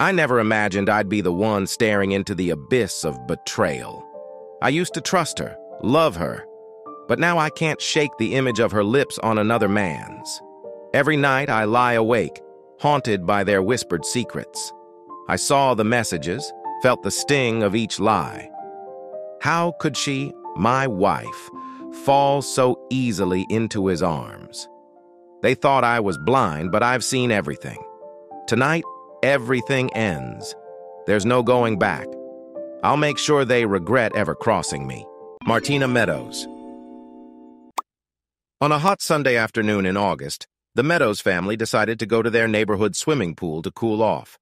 I never imagined I'd be the one staring into the abyss of betrayal. I used to trust her, love her, but now I can't shake the image of her lips on another man's. Every night I lie awake, haunted by their whispered secrets. I saw the messages, felt the sting of each lie. How could she, my wife, fall so easily into his arms? They thought I was blind, but I've seen everything. Tonight, everything ends. There's no going back. I'll make sure they regret ever crossing me. Martina Meadows. On a hot Sunday afternoon in August, the Meadows family decided to go to their neighborhood swimming pool to cool off.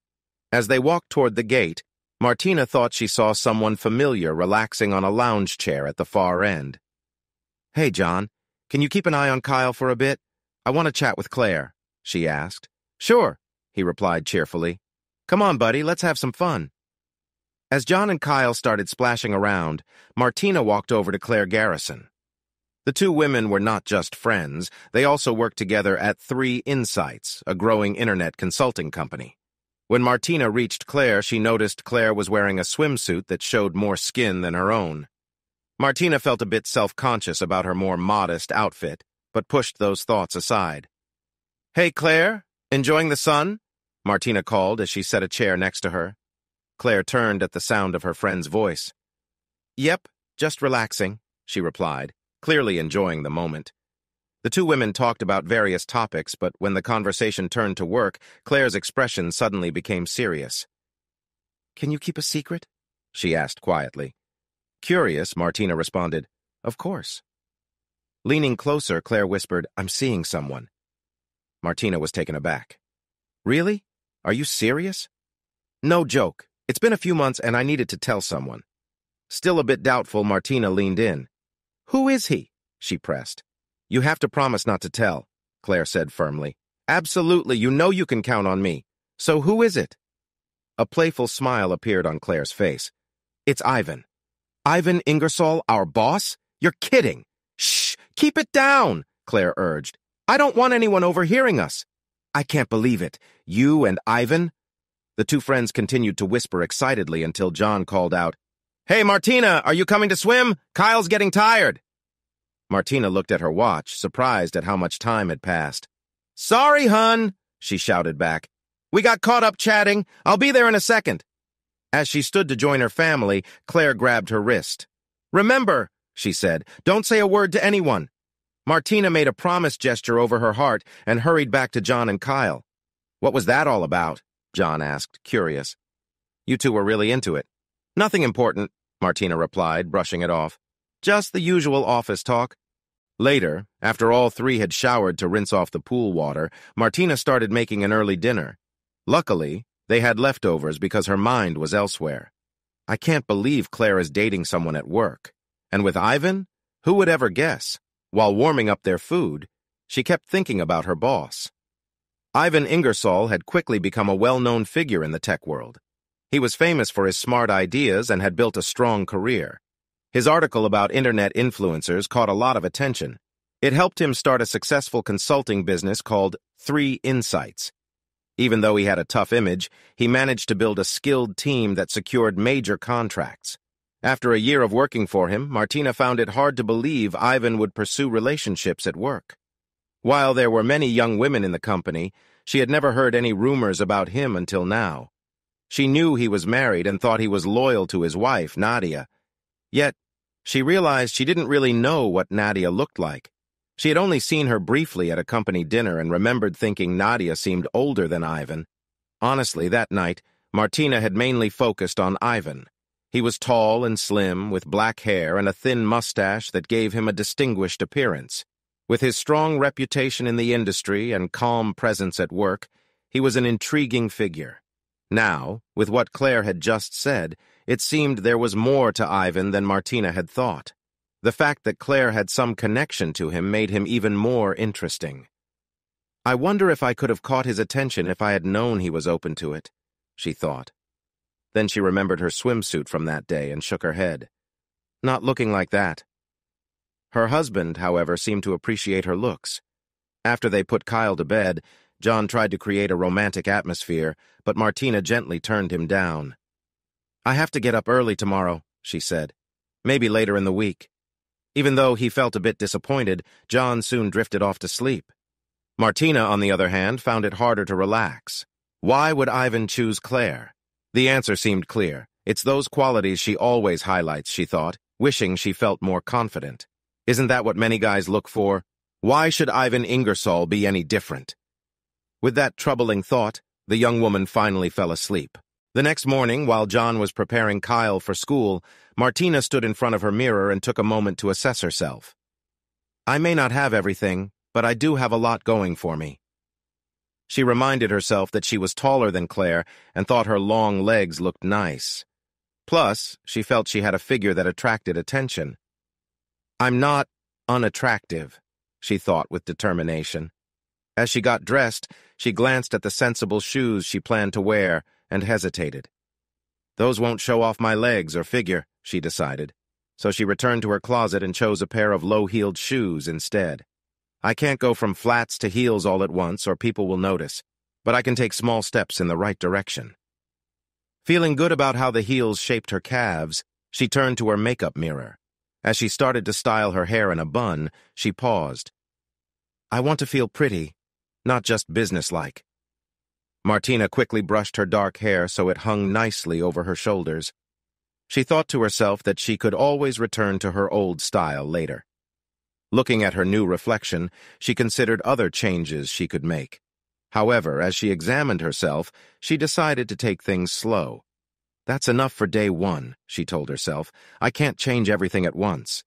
As they walked toward the gate, Martina thought she saw someone familiar relaxing on a lounge chair at the far end. "Hey, John, can you keep an eye on Kyle for a bit? I want to chat with Claire," she asked. "Sure," he replied cheerfully. "Come on, buddy, let's have some fun." As John and Kyle started splashing around, Martina walked over to Claire Garrison. The two women were not just friends, they also worked together at 3 Insights, a growing internet consulting company. When Martina reached Claire, she noticed Claire was wearing a swimsuit that showed more skin than her own. Martina felt a bit self-conscious about her more modest outfit, but pushed those thoughts aside. "Hey, Claire, enjoying the sun?" Martina called as she set a chair next to her. Claire turned at the sound of her friend's voice. "Yep, just relaxing," she replied, clearly enjoying the moment. The two women talked about various topics, but when the conversation turned to work, Claire's expression suddenly became serious. "Can you keep a secret?" she asked quietly. Curious, Martina responded, "Of course." Leaning closer, Claire whispered, "I'm seeing someone." Martina was taken aback. "Really? Are you serious?" "No joke. It's been a few months and I needed to tell someone." Still a bit doubtful, Martina leaned in. "Who is he?" she pressed. "You have to promise not to tell," Claire said firmly. "Absolutely, you know you can count on me. So who is it?" A playful smile appeared on Claire's face. "It's Ivan." "Ivan Ingersoll, our boss? You're kidding." "Shh, keep it down," Claire urged. "I don't want anyone overhearing us." "I can't believe it. You and Ivan?" The two friends continued to whisper excitedly until John called out, "Hey, Martina, are you coming to swim? Kyle's getting tired." Martina looked at her watch, surprised at how much time had passed. "Sorry, hun," she shouted back. "We got caught up chatting. I'll be there in a second." As she stood to join her family, Claire grabbed her wrist. "Remember," she said, "don't say a word to anyone." Martina made a promise gesture over her heart and hurried back to John and Kyle. "What was that all about?" John asked, curious. "You two were really into it." "Nothing important," Martina replied, brushing it off. "Just the usual office talk." Later, after all three had showered to rinse off the pool water, Martina started making an early dinner. Luckily, they had leftovers because her mind was elsewhere. I can't believe Claire is dating someone at work. And with Ivan? Who would ever guess? While warming up their food, she kept thinking about her boss. Ivan Ingersoll had quickly become a well-known figure in the tech world. He was famous for his smart ideas and had built a strong career. His article about internet influencers caught a lot of attention. It helped him start a successful consulting business called 3 Insights. Even though he had a tough image, he managed to build a skilled team that secured major contracts. After a year of working for him, Martina found it hard to believe Ivan would pursue relationships at work. While there were many young women in the company, she had never heard any rumors about him until now. She knew he was married and thought he was loyal to his wife, Nadia. Yet, she realized she didn't really know what Nadia looked like. She had only seen her briefly at a company dinner and remembered thinking Nadia seemed older than Ivan. Honestly, that night, Martina had mainly focused on Ivan. He was tall and slim, with black hair and a thin mustache that gave him a distinguished appearance. With his strong reputation in the industry and calm presence at work, he was an intriguing figure. Now, with what Claire had just said, it seemed there was more to Ivan than Martina had thought. The fact that Claire had some connection to him made him even more interesting. "I wonder if I could have caught his attention if I had known he was open to it," she thought. Then she remembered her swimsuit from that day and shook her head. Not looking like that. Her husband, however, seemed to appreciate her looks. After they put Kyle to bed, John tried to create a romantic atmosphere, but Martina gently turned him down. "I have to get up early tomorrow," she said. "Maybe later in the week." Even though he felt a bit disappointed, John soon drifted off to sleep. Martina, on the other hand, found it harder to relax. Why would Ivan choose Claire? The answer seemed clear. It's those qualities she always highlights, she thought, wishing she felt more confident. Isn't that what many guys look for? Why should Ivan Ingersoll be any different? With that troubling thought, the young woman finally fell asleep. The next morning, while John was preparing Kyle for school, Martina stood in front of her mirror and took a moment to assess herself. "I may not have everything, but I do have a lot going for me." She reminded herself that she was taller than Claire and thought her long legs looked nice. Plus, she felt she had a figure that attracted attention. "I'm not unattractive," she thought with determination. As she got dressed, she glanced at the sensible shoes she planned to wear and hesitated. "Those won't show off my legs or figure," she decided. So she returned to her closet and chose a pair of low-heeled shoes instead. "I can't go from flats to heels all at once or people will notice, but I can take small steps in the right direction." Feeling good about how the heels shaped her calves, she turned to her makeup mirror. As she started to style her hair in a bun, she paused. "I want to feel pretty, not just businesslike." Martina quickly brushed her dark hair so it hung nicely over her shoulders. She thought to herself that she could always return to her old style later. Looking at her new reflection, she considered other changes she could make. However, as she examined herself, she decided to take things slow. "That's enough for day one," she told herself. "I can't change everything at once."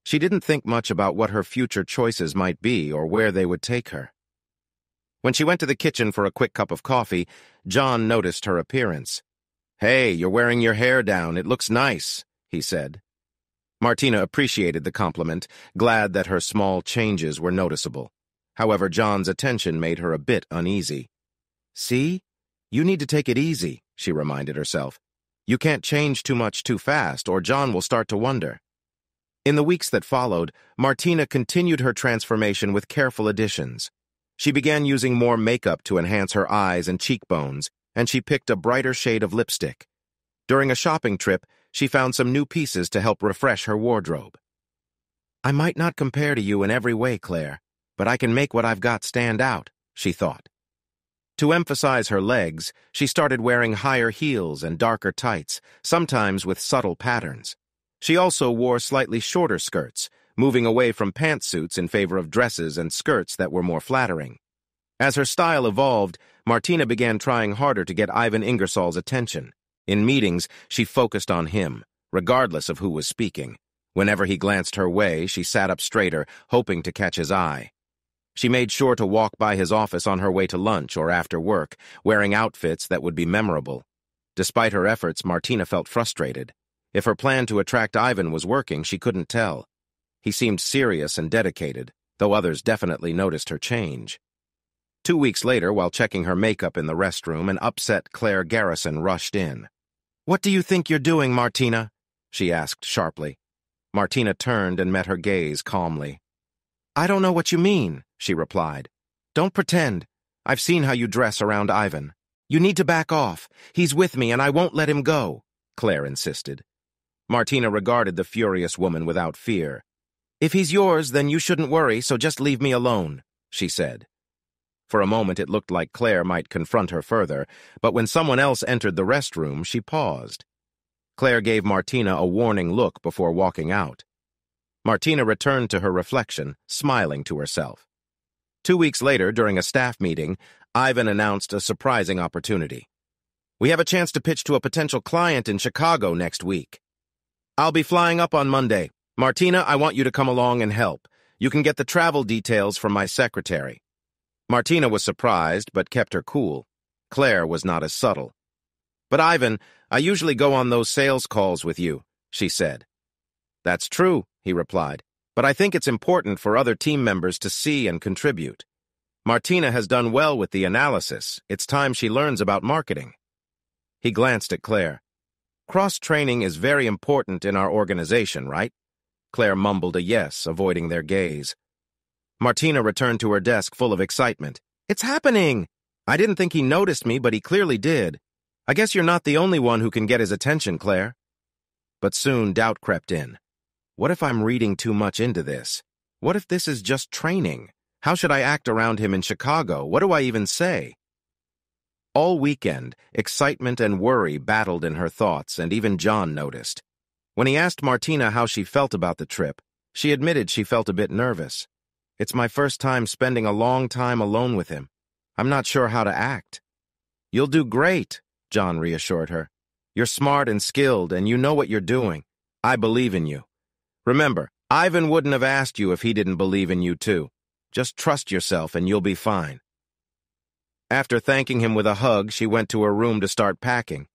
She didn't think much about what her future choices might be or where they would take her. When she went to the kitchen for a quick cup of coffee, John noticed her appearance. "Hey, you're wearing your hair down. It looks nice," he said. Martina appreciated the compliment, glad that her small changes were noticeable. However, John's attention made her a bit uneasy. "See? You need to take it easy," she reminded herself. "You can't change too much too fast, or John will start to wonder." In the weeks that followed, Martina continued her transformation with careful additions. She began using more makeup to enhance her eyes and cheekbones, and she picked a brighter shade of lipstick. During a shopping trip, she found some new pieces to help refresh her wardrobe. "I might not compare to you in every way, Claire, but I can make what I've got stand out," she thought. To emphasize her legs, she started wearing higher heels and darker tights, sometimes with subtle patterns. She also wore slightly shorter skirts, moving away from pantsuits in favor of dresses and skirts that were more flattering. As her style evolved, Martina began trying harder to get Ivan Ingersoll's attention. In meetings, she focused on him, regardless of who was speaking. Whenever he glanced her way, she sat up straighter, hoping to catch his eye. She made sure to walk by his office on her way to lunch or after work, wearing outfits that would be memorable. Despite her efforts, Martina felt frustrated. If her plan to attract Ivan was working, she couldn't tell. He seemed serious and dedicated, though others definitely noticed her change. 2 weeks later, while checking her makeup in the restroom, an upset Claire Garrison rushed in. "What do you think you're doing, Martina?" she asked sharply. Martina turned and met her gaze calmly. "I don't know what you mean," she replied. "Don't pretend. I've seen how you dress around Ivan. You need to back off. He's with me and I won't let him go," Claire insisted. Martina regarded the furious woman without fear. "If he's yours, then you shouldn't worry, so just leave me alone," she said. For a moment it looked like Claire might confront her further, but when someone else entered the restroom, she paused. Claire gave Martina a warning look before walking out. Martina returned to her reflection, smiling to herself. 2 weeks later, during a staff meeting, Ivan announced a surprising opportunity. "We have a chance to pitch to a potential client in Chicago next week. I'll be flying up on Monday. Martina, I want you to come along and help. You can get the travel details from my secretary." Martina was surprised, but kept her cool. Claire was not as subtle. "But Ivan, I usually go on those sales calls with you," she said. "That's true," he replied, "but I think it's important for other team members to see and contribute. Martina has done well with the analysis. It's time she learns about marketing." He glanced at Claire. "Cross-training is very important in our organization, right?" Claire mumbled a yes, avoiding their gaze. Martina returned to her desk full of excitement. It's happening! I didn't think he noticed me, but he clearly did. I guess you're not the only one who can get his attention, Claire. But soon doubt crept in. What if I'm reading too much into this? What if this is just training? How should I act around him in Chicago? What do I even say? All weekend, excitement and worry battled in her thoughts, and even John noticed. When he asked Martina how she felt about the trip, she admitted she felt a bit nervous. It's my first time spending a long time alone with him. I'm not sure how to act. You'll do great, John reassured her. You're smart and skilled, and you know what you're doing. I believe in you. Remember, Ivan wouldn't have asked you if he didn't believe in you too. Just trust yourself and you'll be fine. After thanking him with a hug, she went to her room to start packing.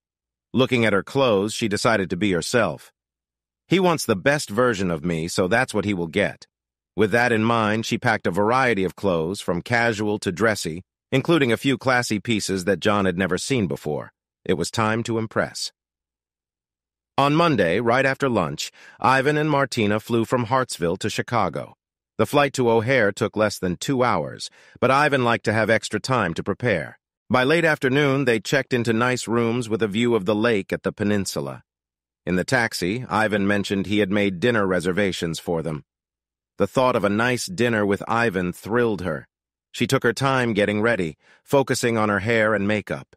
Looking at her clothes, she decided to be herself. He wants the best version of me, so that's what he will get. With that in mind, she packed a variety of clothes, from casual to dressy, including a few classy pieces that John had never seen before. It was time to impress. On Monday, right after lunch, Ivan and Martina flew from Hartsville to Chicago. The flight to O'Hare took less than 2 hours, but Ivan liked to have extra time to prepare. By late afternoon, they checked into nice rooms with a view of the lake at the peninsula. In the taxi, Ivan mentioned he had made dinner reservations for them. The thought of a nice dinner with Ivan thrilled her. She took her time getting ready, focusing on her hair and makeup.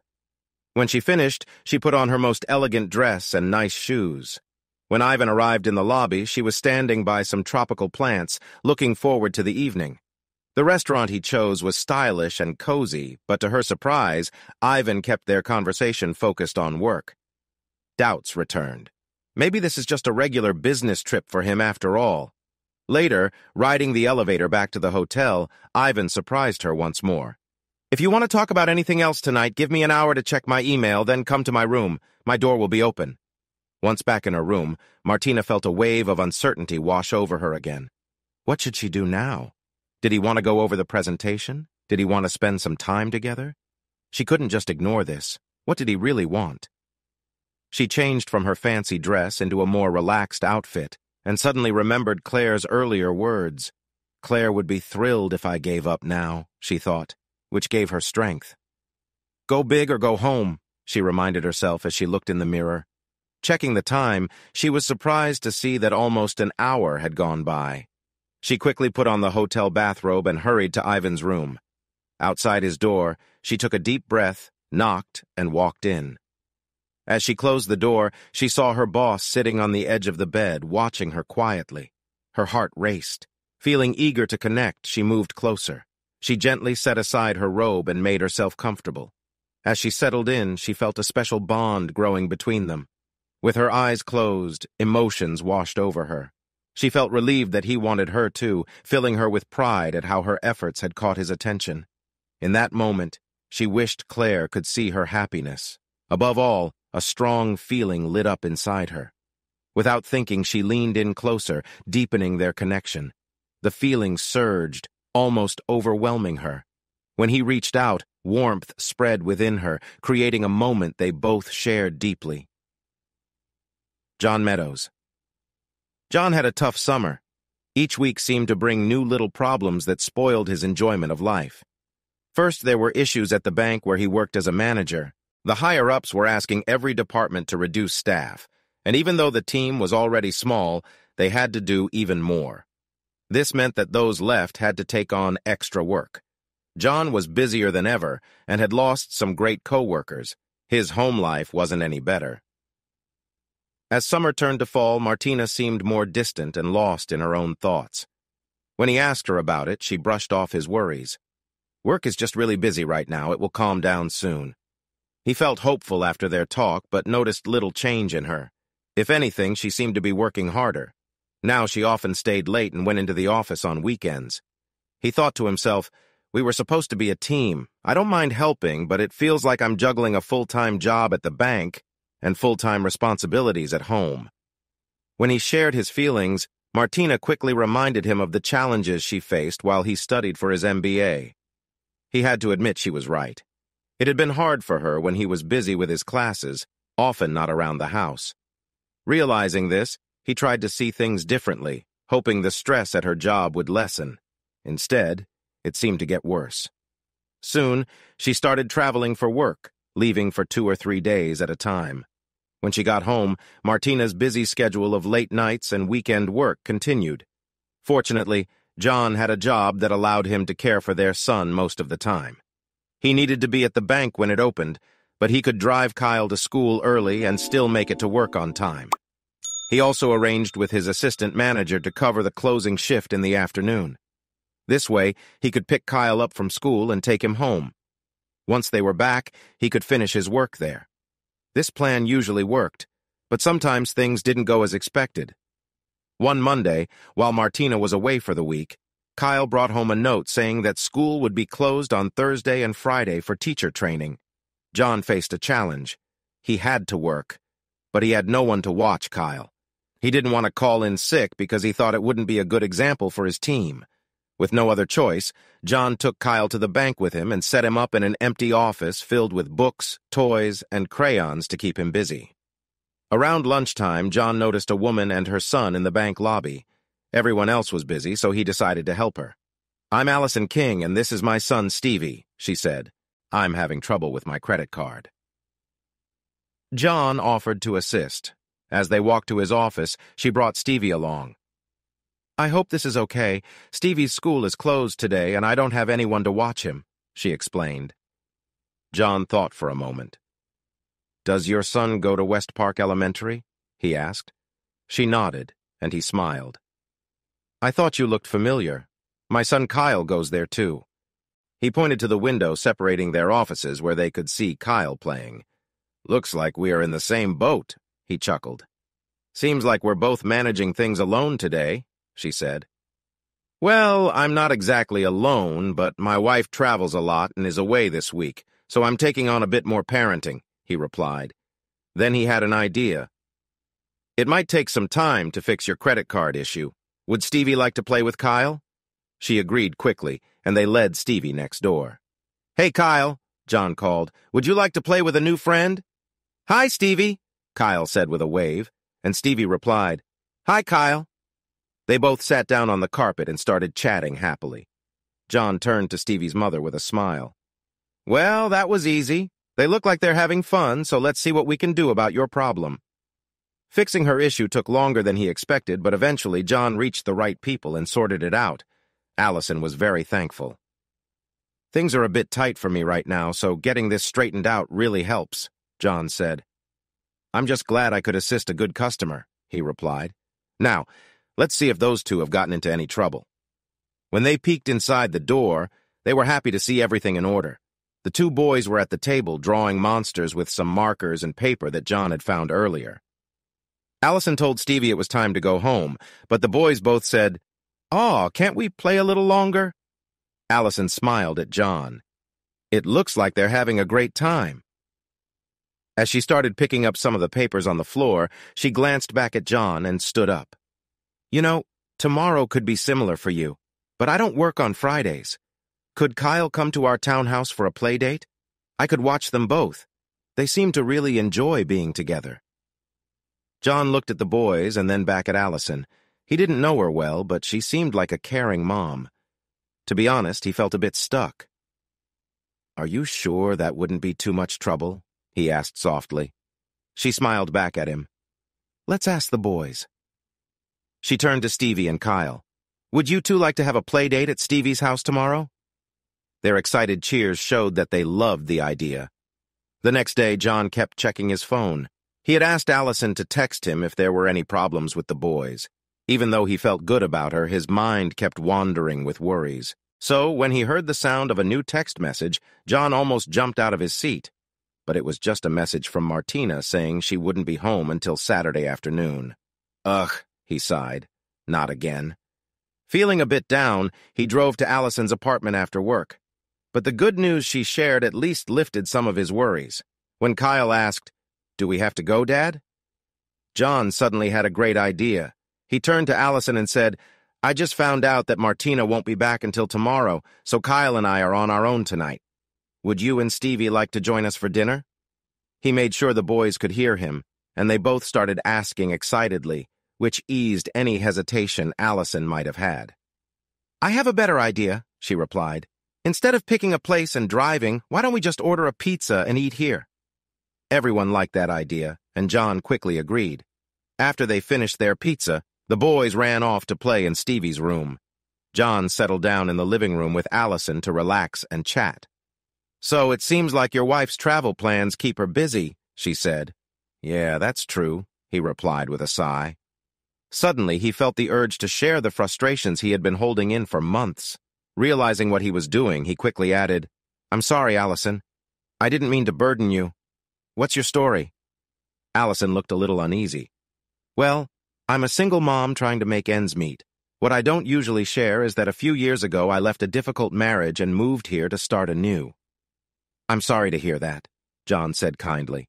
When she finished, she put on her most elegant dress and nice shoes. When Ivan arrived in the lobby, she was standing by some tropical plants, looking forward to the evening. The restaurant he chose was stylish and cozy, but to her surprise, Ivan kept their conversation focused on work. Doubts returned. Maybe this is just a regular business trip for him after all. Later, riding the elevator back to the hotel, Ivan surprised her once more. If you want to talk about anything else tonight, give me an hour to check my email, then come to my room. My door will be open. Once back in her room, Martina felt a wave of uncertainty wash over her again. What should she do now? Did he want to go over the presentation? Did he want to spend some time together? She couldn't just ignore this. What did he really want? She changed from her fancy dress into a more relaxed outfit, and suddenly remembered Claire's earlier words. Claire would be thrilled if I gave up now, she thought, which gave her strength. Go big or go home, she reminded herself as she looked in the mirror. Checking the time, she was surprised to see that almost an hour had gone by. She quickly put on the hotel bathrobe and hurried to Ivan's room. Outside his door, she took a deep breath, knocked, and walked in. As she closed the door, she saw her boss sitting on the edge of the bed, watching her quietly. Her heart raced. Feeling eager to connect, she moved closer. She gently set aside her robe and made herself comfortable. As she settled in, she felt a special bond growing between them. With her eyes closed, emotions washed over her. She felt relieved that he wanted her too, filling her with pride at how her efforts had caught his attention. In that moment, she wished Claire could see her happiness. Above all, a strong feeling lit up inside her. Without thinking, she leaned in closer, deepening their connection. The feeling surged, almost overwhelming her. When he reached out, warmth spread within her, creating a moment they both shared deeply. John Meadows. John had a tough summer. Each week seemed to bring new little problems that spoiled his enjoyment of life. First, there were issues at the bank where he worked as a manager. The higher-ups were asking every department to reduce staff, and even though the team was already small, they had to do even more. This meant that those left had to take on extra work. John was busier than ever and had lost some great co-workers. His home life wasn't any better. As summer turned to fall, Martina seemed more distant and lost in her own thoughts. When he asked her about it, she brushed off his worries. Work is just really busy right now. It will calm down soon. He felt hopeful after their talk, but noticed little change in her. If anything, she seemed to be working harder. Now she often stayed late and went into the office on weekends. He thought to himself, we were supposed to be a team. I don't mind helping, but it feels like I'm juggling a full-time job at the bank and full-time responsibilities at home. When he shared his feelings, Martina quickly reminded him of the challenges she faced while he studied for his MBA. He had to admit she was right. It had been hard for her when he was busy with his classes, often not around the house. Realizing this, he tried to see things differently, hoping the stress at her job would lessen. Instead, it seemed to get worse. Soon, she started traveling for work, leaving for 2 or 3 days at a time. When she got home, Martina's busy schedule of late nights and weekend work continued. Fortunately, John had a job that allowed him to care for their son most of the time. He needed to be at the bank when it opened, but he could drive Kyle to school early and still make it to work on time. He also arranged with his assistant manager to cover the closing shift in the afternoon. This way, he could pick Kyle up from school and take him home. Once they were back, he could finish his work there. This plan usually worked, but sometimes things didn't go as expected. One Monday, while Martina was away for the week, Kyle brought home a note saying that school would be closed on Thursday and Friday for teacher training. John faced a challenge. He had to work, but he had no one to watch Kyle. He didn't want to call in sick because he thought it wouldn't be a good example for his team. With no other choice, John took Kyle to the bank with him and set him up in an empty office filled with books, toys, and crayons to keep him busy. Around lunchtime, John noticed a woman and her son in the bank lobby. Everyone else was busy, so he decided to help her. "I'm Allison King, and this is my son, Stevie," she said. "I'm having trouble with my credit card." John offered to assist. As they walked to his office, she brought Stevie along. "I hope this is okay. Stevie's school is closed today, and I don't have anyone to watch him," she explained. John thought for a moment. "Does your son go to West Park Elementary?" he asked. She nodded, and he smiled. "I thought you looked familiar. My son Kyle goes there too." He pointed to the window separating their offices where they could see Kyle playing. "Looks like we are in the same boat," he chuckled. "Seems like we're both managing things alone today," she said. "Well, I'm not exactly alone, but my wife travels a lot and is away this week, so I'm taking on a bit more parenting," he replied. Then he had an idea. "It might take some time to fix your credit card issue. Would Stevie like to play with Kyle?" She agreed quickly, and they led Stevie next door. "Hey, Kyle," John called. "Would you like to play with a new friend?" "Hi, Stevie," Kyle said with a wave, and Stevie replied, "Hi, Kyle." They both sat down on the carpet and started chatting happily. John turned to Stevie's mother with a smile. "Well, that was easy. They look like they're having fun, so let's see what we can do about your problem." Fixing her issue took longer than he expected, but eventually John reached the right people and sorted it out. Allison was very thankful. "Things are a bit tight for me right now, so getting this straightened out really helps," John said. "I'm just glad I could assist a good customer," he replied. "Now, let's see if those two have gotten into any trouble." When they peeked inside the door, they were happy to see everything in order. The two boys were at the table drawing monsters with some markers and paper that John had found earlier. Allison told Stevie it was time to go home, but the boys both said, "Aw, can't we play a little longer?" Allison smiled at John. "It looks like they're having a great time." As she started picking up some of the papers on the floor, she glanced back at John and stood up. "You know, tomorrow could be similar for you, but I don't work on Fridays. Could Kyle come to our townhouse for a play date? I could watch them both. They seem to really enjoy being together." John looked at the boys and then back at Allison. He didn't know her well, but she seemed like a caring mom. To be honest, he felt a bit stuck. "Are you sure that wouldn't be too much trouble?" he asked softly. She smiled back at him. "Let's ask the boys." She turned to Stevie and Kyle. "Would you two like to have a play date at Stevie's house tomorrow?" Their excited cheers showed that they loved the idea. The next day, John kept checking his phone. He had asked Allison to text him if there were any problems with the boys. Even though he felt good about her, his mind kept wandering with worries. So, when he heard the sound of a new text message, John almost jumped out of his seat. But it was just a message from Martina saying she wouldn't be home until Saturday afternoon. "Ugh," he sighed. "Not again." Feeling a bit down, he drove to Allison's apartment after work. But the good news she shared at least lifted some of his worries. When Kyle asked, "Do we have to go, Dad?" John suddenly had a great idea. He turned to Allison and said, "I just found out that Martina won't be back until tomorrow, so Kyle and I are on our own tonight. Would you and Stevie like to join us for dinner?" He made sure the boys could hear him, and they both started asking excitedly, which eased any hesitation Allison might have had. "I have a better idea," she replied. Instead of picking a place and driving, why don't we just order a pizza and eat here? Everyone liked that idea, and John quickly agreed. After they finished their pizza, the boys ran off to play in Stevie's room. John settled down in the living room with Allison to relax and chat. "So it seems like your wife's travel plans keep her busy," she said. "Yeah, that's true," he replied with a sigh. Suddenly, he felt the urge to share the frustrations he had been holding in for months. Realizing what he was doing, he quickly added, "I'm sorry, Allison. I didn't mean to burden you. What's your story?" Allison looked a little uneasy. "Well, I'm a single mom trying to make ends meet. What I don't usually share is that a few years ago I left a difficult marriage and moved here to start anew." "I'm sorry to hear that," John said kindly.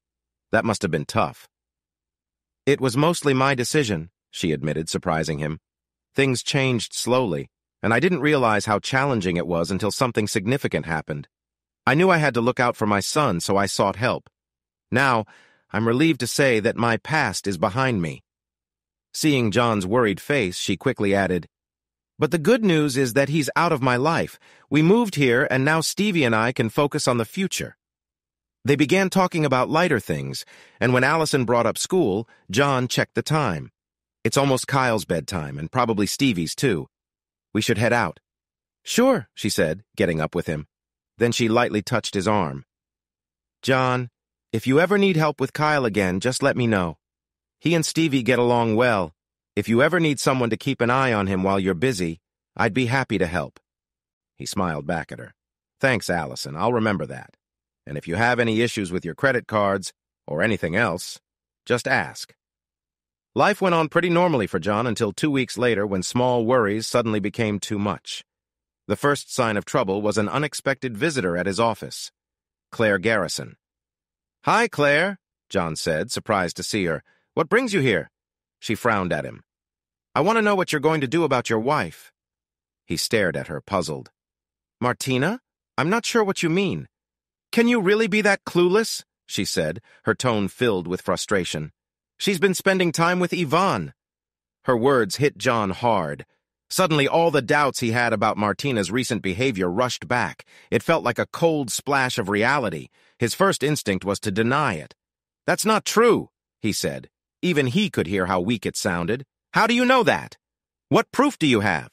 "That must have been tough." "It was mostly my decision," she admitted, surprising him. "Things changed slowly, and I didn't realize how challenging it was until something significant happened. I knew I had to look out for my son, so I sought help. Now, I'm relieved to say that my past is behind me." Seeing John's worried face, she quickly added, "But the good news is that he's out of my life. We moved here, and now Stevie and I can focus on the future." They began talking about lighter things, and when Allison brought up school, John checked the time. "It's almost Kyle's bedtime, and probably Stevie's too. We should head out." "Sure," she said, getting up with him. Then she lightly touched his arm. "John, if you ever need help with Kyle again, just let me know. He and Stevie get along well. If you ever need someone to keep an eye on him while you're busy, I'd be happy to help." He smiled back at her. "Thanks, Allison. I'll remember that. And if you have any issues with your credit cards, or anything else, just ask." Life went on pretty normally for John until 2 weeks later when small worries suddenly became too much. The first sign of trouble was an unexpected visitor at his office, Claire Garrison. "Hi, Claire," John said, surprised to see her. "What brings you here?" She frowned at him. "I want to know what you're going to do about your wife." He stared at her, puzzled. "Martina? I'm not sure what you mean." "Can you really be that clueless?" she said, her tone filled with frustration. "She's been spending time with Yvonne." Her words hit John hard. Suddenly, all the doubts he had about Martina's recent behavior rushed back. It felt like a cold splash of reality. His first instinct was to deny it. "That's not true," he said. Even he could hear how weak it sounded. "How do you know that? What proof do you have?"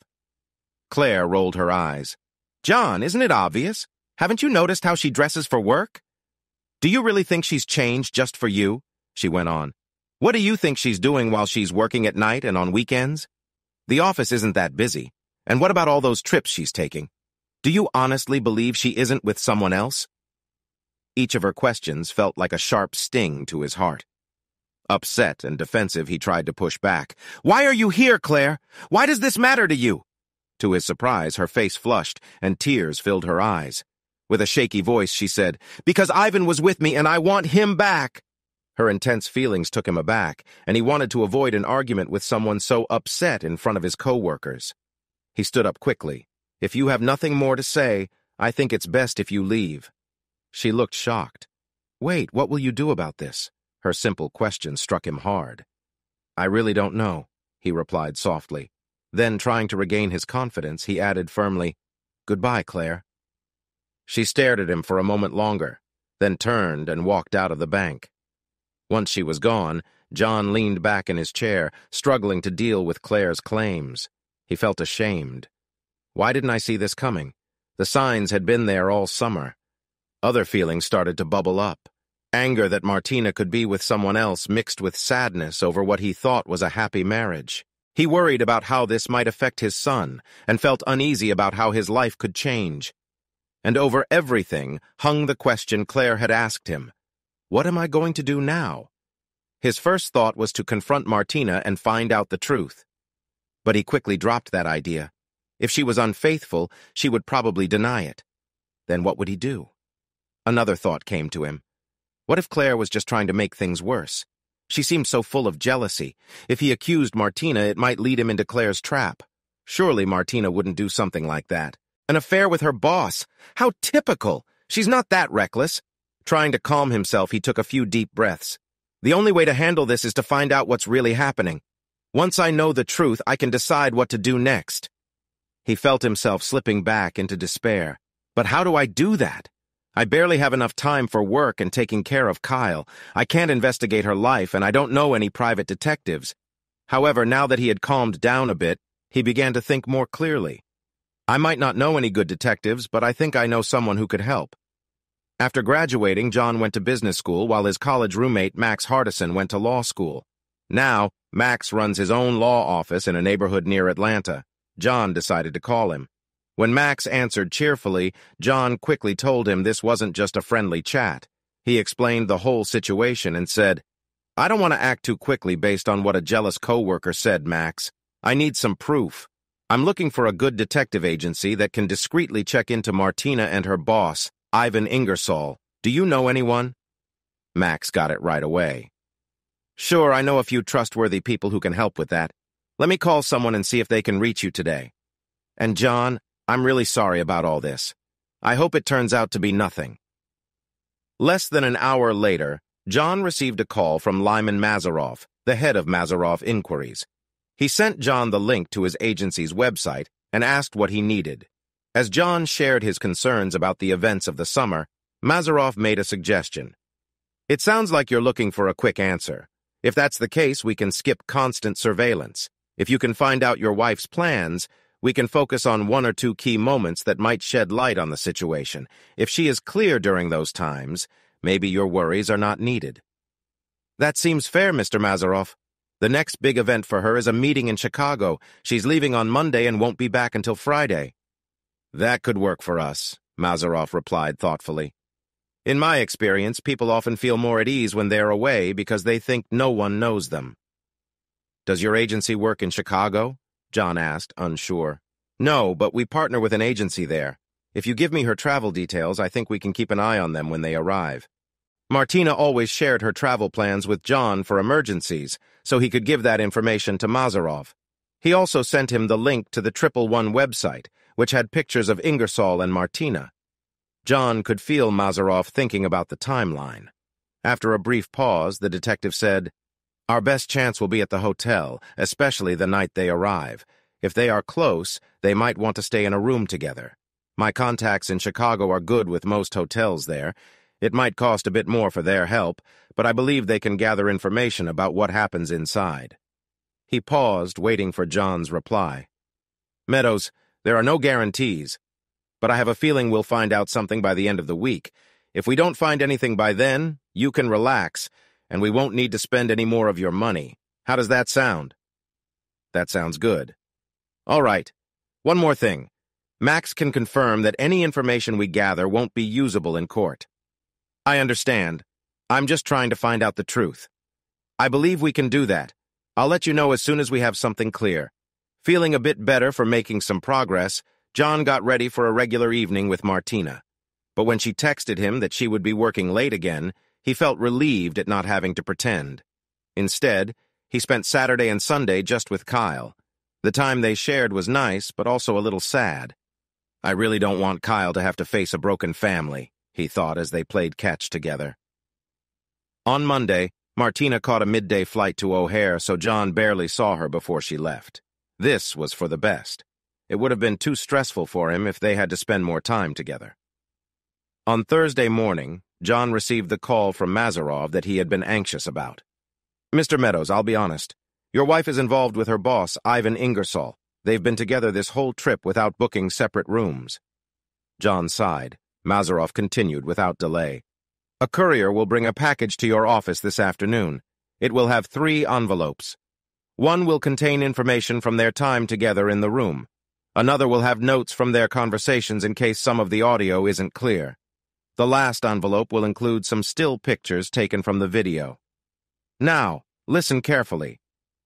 Claire rolled her eyes. "John, isn't it obvious? Haven't you noticed how she dresses for work? Do you really think she's changed just for you?" she went on. "What do you think she's doing while she's working at night and on weekends? The office isn't that busy. And what about all those trips she's taking? Do you honestly believe she isn't with someone else?" Each of her questions felt like a sharp sting to his heart. Upset and defensive, he tried to push back. "Why are you here, Claire? Why does this matter to you?" To his surprise, her face flushed and tears filled her eyes. With a shaky voice, she said, "Because Ivan was with me and I want him back." Her intense feelings took him aback, and he wanted to avoid an argument with someone so upset in front of his co-workers. He stood up quickly. "If you have nothing more to say, I think it's best if you leave." She looked shocked. "Wait, what will you do about this?" Her simple question struck him hard. "I really don't know," he replied softly. Then, trying to regain his confidence, he added firmly, "Goodbye, Claire." She stared at him for a moment longer, then turned and walked out of the bank. Once she was gone, John leaned back in his chair, struggling to deal with Claire's claims. He felt ashamed. Why didn't I see this coming? The signs had been there all summer. Other feelings started to bubble up. Anger that Martina could be with someone else mixed with sadness over what he thought was a happy marriage. He worried about how this might affect his son and felt uneasy about how his life could change. And over everything hung the question Claire had asked him. What am I going to do now? His first thought was to confront Martina and find out the truth. But he quickly dropped that idea. If she was unfaithful, she would probably deny it. Then what would he do? Another thought came to him. What if Claire was just trying to make things worse? She seemed so full of jealousy. If he accused Martina, it might lead him into Claire's trap. Surely Martina wouldn't do something like that. An affair with her boss. How typical! She's not that reckless. Trying to calm himself, he took a few deep breaths. The only way to handle this is to find out what's really happening. Once I know the truth, I can decide what to do next. He felt himself slipping back into despair. But how do I do that? I barely have enough time for work and taking care of Kyle. I can't investigate her life, and I don't know any private detectives. However, now that he had calmed down a bit, he began to think more clearly. I might not know any good detectives, but I think I know someone who could help. After graduating, John went to business school while his college roommate Max Hardison went to law school. Now, Max runs his own law office in a neighborhood near Atlanta. John decided to call him. When Max answered cheerfully, John quickly told him this wasn't just a friendly chat. He explained the whole situation and said, "I don't want to act too quickly based on what a jealous coworker said, Max. I need some proof. I'm looking for a good detective agency that can discreetly check into Martina and her boss, Ivan Ingersoll. Do you know anyone?" Max got it right away. "Sure, I know a few trustworthy people who can help with that. Let me call someone and see if they can reach you today. And John, I'm really sorry about all this. I hope it turns out to be nothing." Less than an hour later, John received a call from Lyman Mazaroff, the head of Mazaroff Inquiries. He sent John the link to his agency's website and asked what he needed. As John shared his concerns about the events of the summer, Mazaroff made a suggestion. "It sounds like you're looking for a quick answer. If that's the case, we can skip constant surveillance. If you can find out your wife's plans, we can focus on one or two key moments that might shed light on the situation. If she is clear during those times, maybe your worries are not needed." "That seems fair, Mr. Mazaroff. The next big event for her is a meeting in Chicago. She's leaving on Monday and won't be back until Friday." "That could work for us," Mazaroff replied thoughtfully. "In my experience, people often feel more at ease when they're away because they think no one knows them." "Does your agency work in Chicago?" John asked, unsure. "No, but we partner with an agency there. If you give me her travel details, I think we can keep an eye on them when they arrive." Martina always shared her travel plans with John for emergencies, so he could give that information to Mazaroff. He also sent him the link to the 111 website, which had pictures of Ingersoll and Martina. John could feel Mazaroff thinking about the timeline. After a brief pause, the detective said, "Our best chance will be at the hotel, especially the night they arrive. If they are close, they might want to stay in a room together. My contacts in Chicago are good with most hotels there. It might cost a bit more for their help, but I believe they can gather information about what happens inside." He paused, waiting for John's reply. "Meadows, there are no guarantees, but I have a feeling we'll find out something by the end of the week. If we don't find anything by then, you can relax, and we won't need to spend any more of your money. How does that sound?" "That sounds good." "All right. One more thing. Max can confirm that any information we gather won't be usable in court." "I understand. I'm just trying to find out the truth." "I believe we can do that. I'll let you know as soon as we have something clear." Feeling a bit better for making some progress, John got ready for a regular evening with Martina. But when she texted him that she would be working late again, he felt relieved at not having to pretend. Instead, he spent Saturday and Sunday just with Kyle. The time they shared was nice, but also a little sad. "I really don't want Kyle to have to face a broken family," he thought as they played catch together. On Monday, Martina caught a midday flight to O'Hare, so John barely saw her before she left. This was for the best. It would have been too stressful for him if they had to spend more time together. On Thursday morning, John received the call from Mazaroff that he had been anxious about. "Mr. Meadows, I'll be honest. Your wife is involved with her boss, Ivan Ingersoll. They've been together this whole trip without booking separate rooms." John sighed. Mazaroff continued without delay. "A courier will bring a package to your office this afternoon. It will have 3 envelopes. One will contain information from their time together in the room. Another will have notes from their conversations in case some of the audio isn't clear. The last envelope will include some still pictures taken from the video. Now, listen carefully.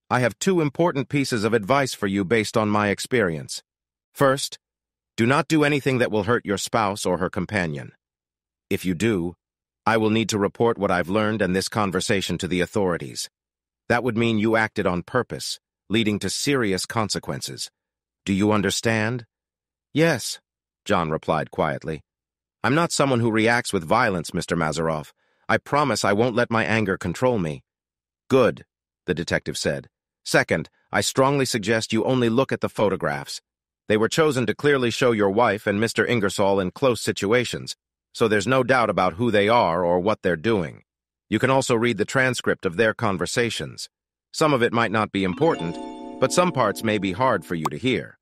I have 2 important pieces of advice for you based on my experience. First, do not do anything that will hurt your spouse or her companion. If you do, I will need to report what I've learned and this conversation to the authorities. That would mean you acted on purpose, leading to serious consequences. Do you understand?" "Yes," John replied quietly. "I'm not someone who reacts with violence, Mr. Mazaroff. I promise I won't let my anger control me." "Good," the detective said. "Second, I strongly suggest you only look at the photographs. They were chosen to clearly show your wife and Mr. Ingersoll in close situations, so there's no doubt about who they are or what they're doing. You can also read the transcript of their conversations. Some of it might not be important, but some parts may be hard for you to hear.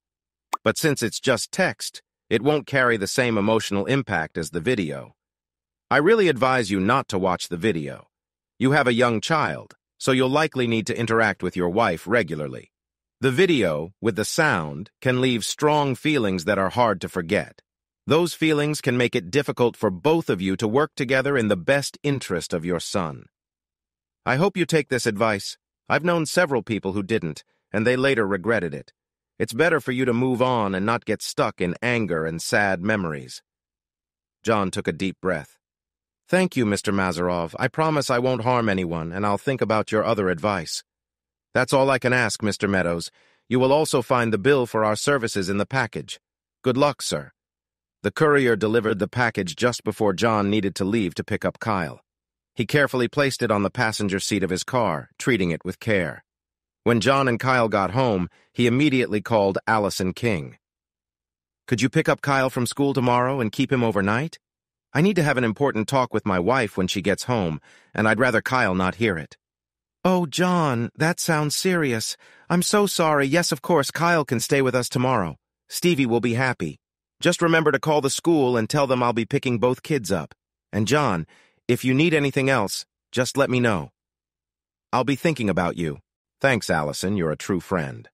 But since it's just text, it won't carry the same emotional impact as the video. I really advise you not to watch the video. You have a young child, so you'll likely need to interact with your wife regularly. The video, with the sound, can leave strong feelings that are hard to forget. Those feelings can make it difficult for both of you to work together in the best interest of your son. I hope you take this advice. I've known several people who didn't, and they later regretted it. It's better for you to move on and not get stuck in anger and sad memories. John took a deep breath. Thank you, Mr. Mazarov. I promise I won't harm anyone, and I'll think about your other advice. That's all I can ask, Mr. Meadows. You will also find the bill for our services in the package. Good luck, sir. The courier delivered the package just before John needed to leave to pick up Kyle. He carefully placed it on the passenger seat of his car, treating it with care. When John and Kyle got home, he immediately called Allison King. Could you pick up Kyle from school tomorrow and keep him overnight? I need to have an important talk with my wife when she gets home, and I'd rather Kyle not hear it. Oh, John, that sounds serious. I'm so sorry. Yes, of course, Kyle can stay with us tomorrow. Stevie will be happy. Just remember to call the school and tell them I'll be picking both kids up. And John, if you need anything else, just let me know. I'll be thinking about you. Thanks, Allison. You're a true friend.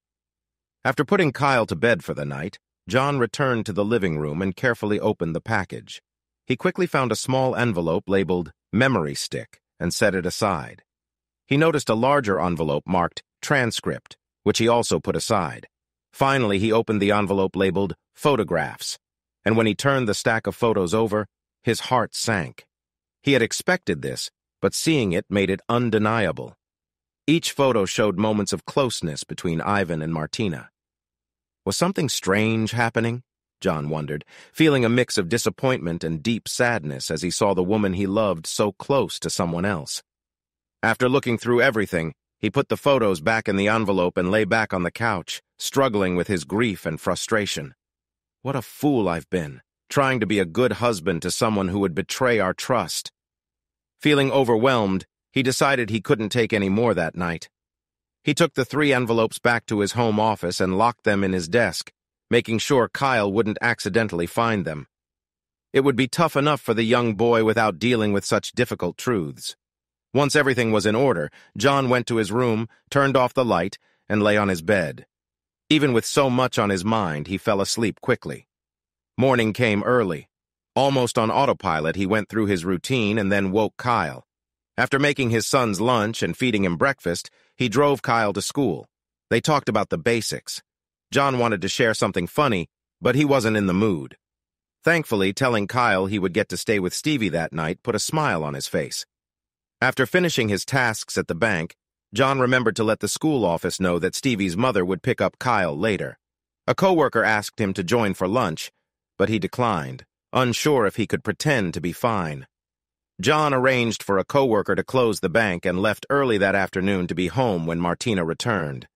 After putting Kyle to bed for the night, John returned to the living room and carefully opened the package. He quickly found a small envelope labeled memory stick and set it aside. He noticed a larger envelope marked transcript, which he also put aside. Finally, he opened the envelope labeled photographs, and when he turned the stack of photos over, his heart sank. He had expected this, but seeing it made it undeniable. Each photo showed moments of closeness between Ivan and Martina. Was something strange happening? John wondered, feeling a mix of disappointment and deep sadness as he saw the woman he loved so close to someone else. After looking through everything, he put the photos back in the envelope and lay back on the couch, struggling with his grief and frustration. What a fool I've been, trying to be a good husband to someone who would betray our trust. Feeling overwhelmed, he decided he couldn't take any more that night. He took the 3 envelopes back to his home office and locked them in his desk, making sure Kyle wouldn't accidentally find them. It would be tough enough for the young boy without dealing with such difficult truths. Once everything was in order, John went to his room, turned off the light, and lay on his bed. Even with so much on his mind, he fell asleep quickly. Morning came early. Almost on autopilot, he went through his routine and then woke Kyle. After making his son's lunch and feeding him breakfast, he drove Kyle to school. They talked about the basics. John wanted to share something funny, but he wasn't in the mood. Thankfully, telling Kyle he would get to stay with Stevie that night put a smile on his face. After finishing his tasks at the bank, John remembered to let the school office know that Stevie's mother would pick up Kyle later. A coworker asked him to join for lunch, but he declined, unsure if he could pretend to be fine. John arranged for a coworker to close the bank and left early that afternoon to be home when Martina returned.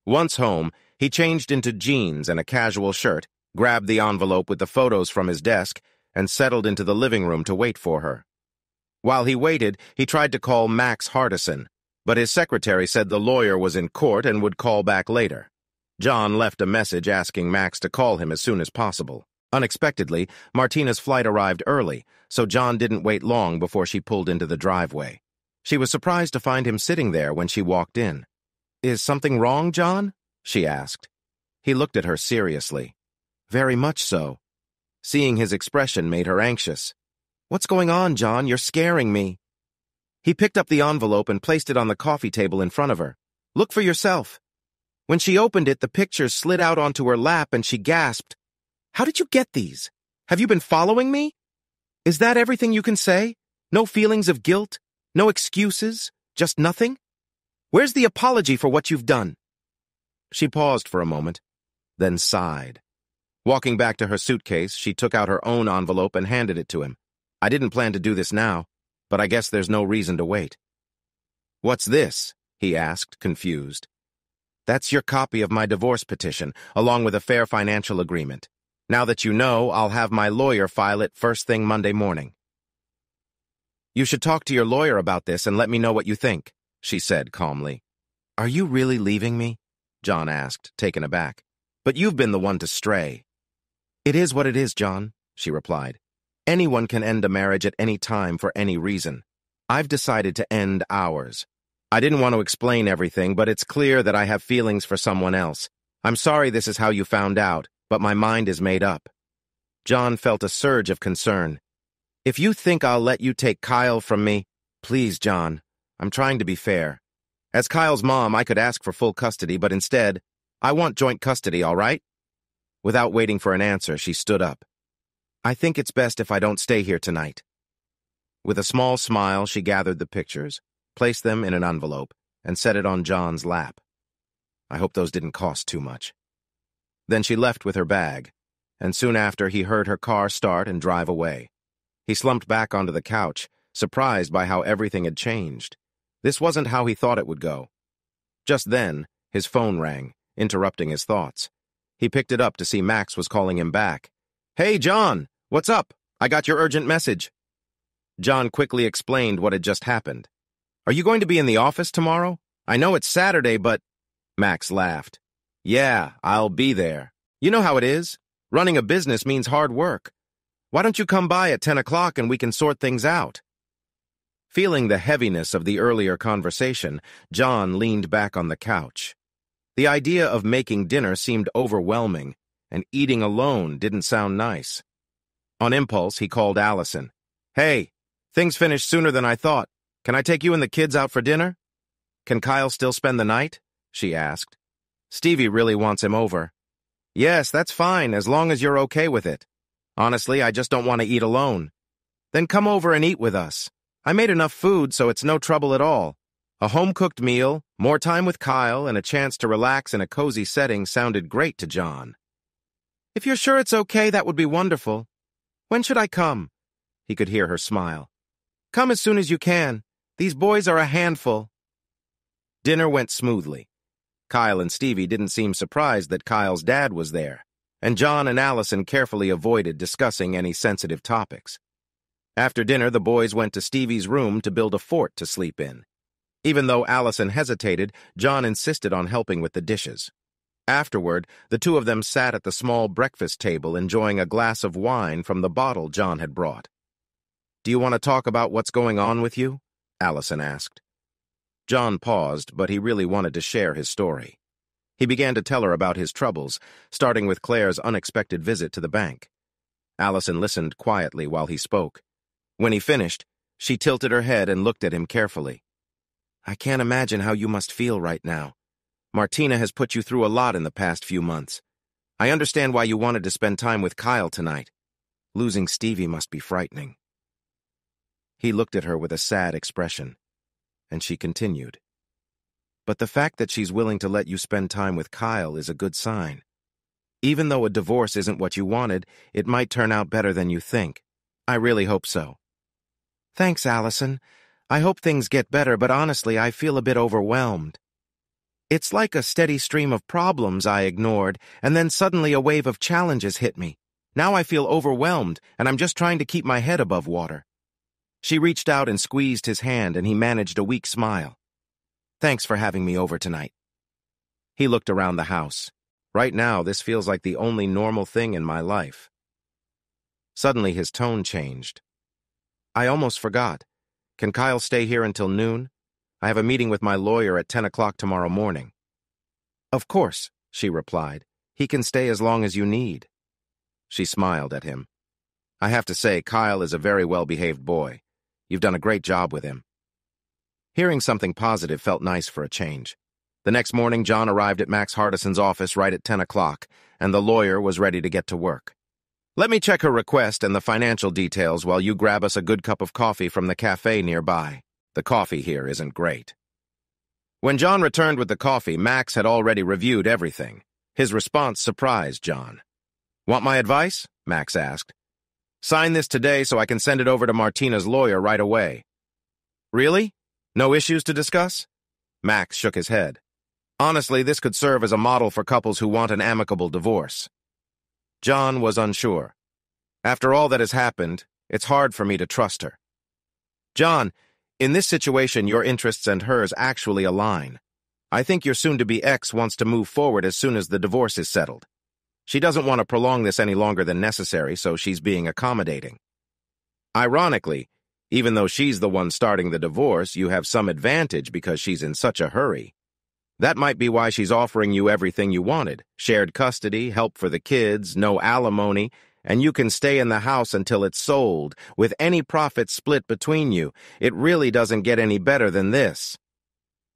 Once home, he changed into jeans and a casual shirt, grabbed the envelope with the photos from his desk, and settled into the living room to wait for her. While he waited, he tried to call Max Hardison, but his secretary said the lawyer was in court and would call back later. John left a message asking Max to call him as soon as possible. Unexpectedly, Martina's flight arrived early, so John didn't wait long before she pulled into the driveway. She was surprised to find him sitting there when she walked in. "Is something wrong, John?" she asked. He looked at her seriously. "Very much so." Seeing his expression made her anxious. "What's going on, John? You're scaring me." He picked up the envelope and placed it on the coffee table in front of her. "Look for yourself." When she opened it, the pictures slid out onto her lap and she gasped. "How did you get these? Have you been following me? Is that everything you can say? No feelings of guilt? No excuses? Just nothing? Where's the apology for what you've done?" She paused for a moment, then sighed. Walking back to her suitcase, she took out her own envelope and handed it to him. "I didn't plan to do this now, but I guess there's no reason to wait." "What's this?" he asked, confused. That's your copy of my divorce petition, along with a fair financial agreement. Now that you know, I'll have my lawyer file it first thing Monday morning. You should talk to your lawyer about this and let me know what you think, she said calmly. Are you really leaving me? John asked, taken aback. But you've been the one to stray. It is what it is, John, she replied. Anyone can end a marriage at any time for any reason. I've decided to end ours. I didn't want to explain everything, but it's clear that I have feelings for someone else. I'm sorry this is how you found out, but my mind is made up. John felt a surge of concern. If you think I'll let you take Kyle from me, please, John. I'm trying to be fair. As Kyle's mom, I could ask for full custody, but instead, I want joint custody, all right? Without waiting for an answer, she stood up. I think it's best if I don't stay here tonight. With a small smile, she gathered the pictures, placed them in an envelope, and set it on John's lap. I hope those didn't cost too much. Then she left with her bag, and soon after he heard her car start and drive away. He slumped back onto the couch, surprised by how everything had changed. This wasn't how he thought it would go. Just then, his phone rang, interrupting his thoughts. He picked it up to see Max was calling him back. Hey, John, what's up? I got your urgent message. John quickly explained what had just happened. Are you going to be in the office tomorrow? I know it's Saturday, but... Max laughed. Yeah, I'll be there. You know how it is. Running a business means hard work. Why don't you come by at 10 o'clock and we can sort things out? Feeling the heaviness of the earlier conversation, John leaned back on the couch. The idea of making dinner seemed overwhelming, and eating alone didn't sound nice. On impulse, he called Allison. Hey, things finished sooner than I thought. Can I take you and the kids out for dinner? Can Kyle still spend the night? She asked. Stevie really wants him over. Yes, that's fine, as long as you're okay with it. Honestly, I just don't want to eat alone. Then come over and eat with us. I made enough food, so it's no trouble at all. A home-cooked meal, more time with Kyle, and a chance to relax in a cozy setting sounded great to John. If you're sure it's okay, that would be wonderful. When should I come? He could hear her smile. Come as soon as you can. These boys are a handful. Dinner went smoothly. Kyle and Stevie didn't seem surprised that Kyle's dad was there, and John and Allison carefully avoided discussing any sensitive topics. After dinner, the boys went to Stevie's room to build a fort to sleep in. Even though Allison hesitated, John insisted on helping with the dishes. Afterward, the two of them sat at the small breakfast table enjoying a glass of wine from the bottle John had brought. Do you want to talk about what's going on with you? Allison asked. John paused, but he really wanted to share his story. He began to tell her about his troubles, starting with Claire's unexpected visit to the bank. Allison listened quietly while he spoke. When he finished, she tilted her head and looked at him carefully. I can't imagine how you must feel right now. Martina has put you through a lot in the past few months. I understand why you wanted to spend time with Kyle tonight. Losing Stevie must be frightening. He looked at her with a sad expression, and she continued. But the fact that she's willing to let you spend time with Kyle is a good sign. Even though a divorce isn't what you wanted, it might turn out better than you think. I really hope so. Thanks, Allison. I hope things get better, but honestly, I feel a bit overwhelmed. It's like a steady stream of problems I ignored, and then suddenly a wave of challenges hit me. Now I feel overwhelmed, and I'm just trying to keep my head above water. She reached out and squeezed his hand, and he managed a weak smile. Thanks for having me over tonight. He looked around the house. Right now, this feels like the only normal thing in my life. Suddenly, his tone changed. I almost forgot. Can Kyle stay here until noon? I have a meeting with my lawyer at 10 o'clock tomorrow morning. Of course, she replied. He can stay as long as you need. She smiled at him. I have to say, Kyle is a very well-behaved boy. You've done a great job with him. Hearing something positive felt nice for a change. The next morning, John arrived at Max Hardison's office right at 10 o'clock, and the lawyer was ready to get to work. Let me check her request and the financial details while you grab us a good cup of coffee from the cafe nearby. The coffee here isn't great. When John returned with the coffee, Max had already reviewed everything. His response surprised John. Want my advice? Max asked. Sign this today so I can send it over to Martina's lawyer right away. Really? No issues to discuss? Max shook his head. Honestly, this could serve as a model for couples who want an amicable divorce. John was unsure. After all that has happened, it's hard for me to trust her. John, in this situation, your interests and hers actually align. I think your soon-to-be ex wants to move forward as soon as the divorce is settled. She doesn't want to prolong this any longer than necessary, so she's being accommodating. Ironically, even though she's the one starting the divorce, you have some advantage because she's in such a hurry. That might be why she's offering you everything you wanted: shared custody, help for the kids, no alimony, and you can stay in the house until it's sold, with any profits split between you. It really doesn't get any better than this.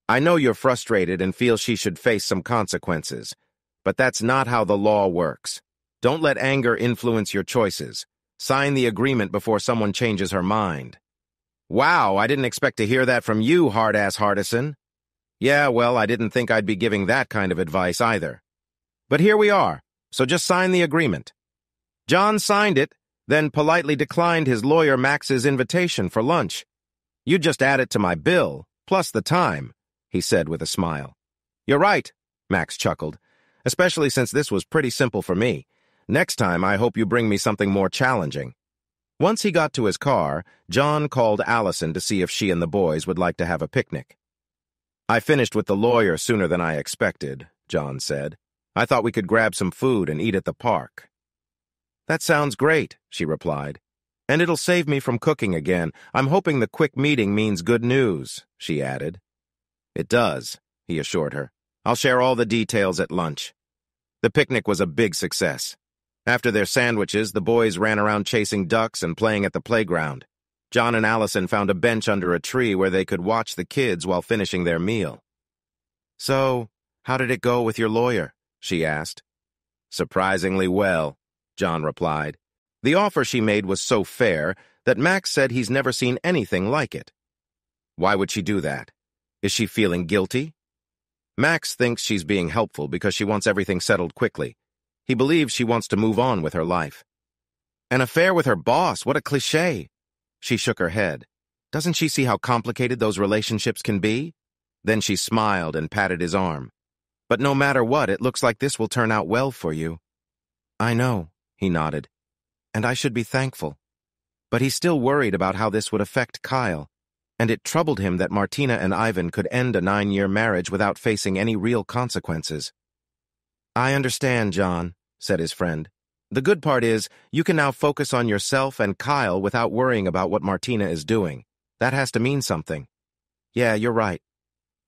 I know you're frustrated and feel she should face some consequences, but that's not how the law works. Don't let anger influence your choices. Sign the agreement before someone changes her mind. Wow, I didn't expect to hear that from you, hard-ass Hardison. Yeah, well, I didn't think I'd be giving that kind of advice either. But here we are, so just sign the agreement. John signed it, then politely declined his lawyer Max's invitation for lunch. "You'd just add it to my bill, plus the time," he said with a smile. "You're right," Max chuckled, "especially since this was pretty simple for me. Next time, I hope you bring me something more challenging." Once he got to his car, John called Allison to see if she and the boys would like to have a picnic. "I finished with the lawyer sooner than I expected," John said. "I thought we could grab some food and eat at the park." "That sounds great," she replied. "And it'll save me from cooking again. I'm hoping the quick meeting means good news," she added. "It does," he assured her. "I'll share all the details at lunch." The picnic was a big success. After their sandwiches, the boys ran around chasing ducks and playing at the playground. John and Allison found a bench under a tree where they could watch the kids while finishing their meal. "So, how did it go with your lawyer?" she asked. "Surprisingly well," John replied. "The offer she made was so fair that Max said he's never seen anything like it." "Why would she do that? Is she feeling guilty?" "Max thinks she's being helpful because she wants everything settled quickly. He believes she wants to move on with her life." "An affair with her boss, what a cliché." She shook her head. "Doesn't she see how complicated those relationships can be?" Then she smiled and patted his arm. "But no matter what, it looks like this will turn out well for you." "I know," he nodded. "And I should be thankful." But he's still worried about how this would affect Kyle, and it troubled him that Martina and Ivan could end a 9-year marriage without facing any real consequences. "I understand, John," said his friend. "The good part is, you can now focus on yourself and Kyle without worrying about what Martina is doing. That has to mean something." "Yeah, you're right."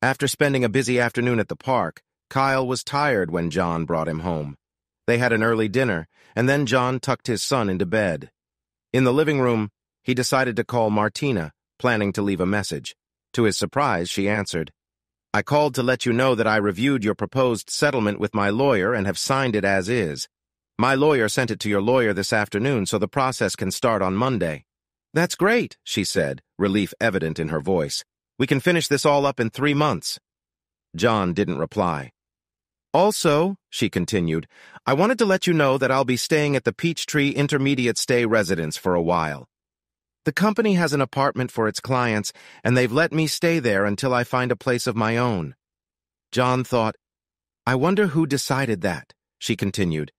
After spending a busy afternoon at the park, Kyle was tired when John brought him home. They had an early dinner, and then John tucked his son into bed. In the living room, he decided to call Martina, planning to leave a message. To his surprise, she answered. "I called to let you know that I reviewed your proposed settlement with my lawyer and have signed it as is. My lawyer sent it to your lawyer this afternoon, so the process can start on Monday." "That's great," she said, relief evident in her voice. "We can finish this all up in 3 months." John didn't reply. "Also," she continued, "I wanted to let you know that I'll be staying at the Peachtree Intermediate Stay Residence for a while. The company has an apartment for its clients, and they've let me stay there until I find a place of my own." John thought, "I wonder who decided that," she continued.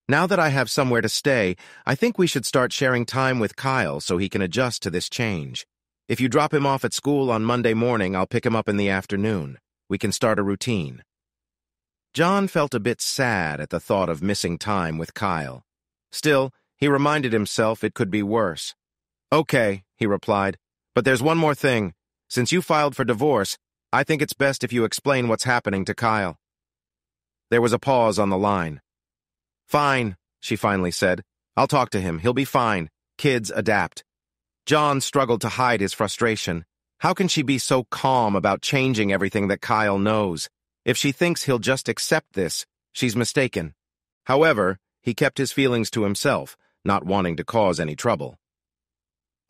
"Now that I have somewhere to stay, I think we should start sharing time with Kyle so he can adjust to this change. If you drop him off at school on Monday morning, I'll pick him up in the afternoon. We can start a routine." John felt a bit sad at the thought of missing time with Kyle. Still, he reminded himself it could be worse. "Okay," he replied, "but there's one more thing. Since you filed for divorce, I think it's best if you explain what's happening to Kyle." There was a pause on the line. "Fine," she finally said. "I'll talk to him. He'll be fine. Kids adapt." John struggled to hide his frustration. How can she be so calm about changing everything that Kyle knows? If she thinks he'll just accept this, she's mistaken. However, he kept his feelings to himself, not wanting to cause any trouble.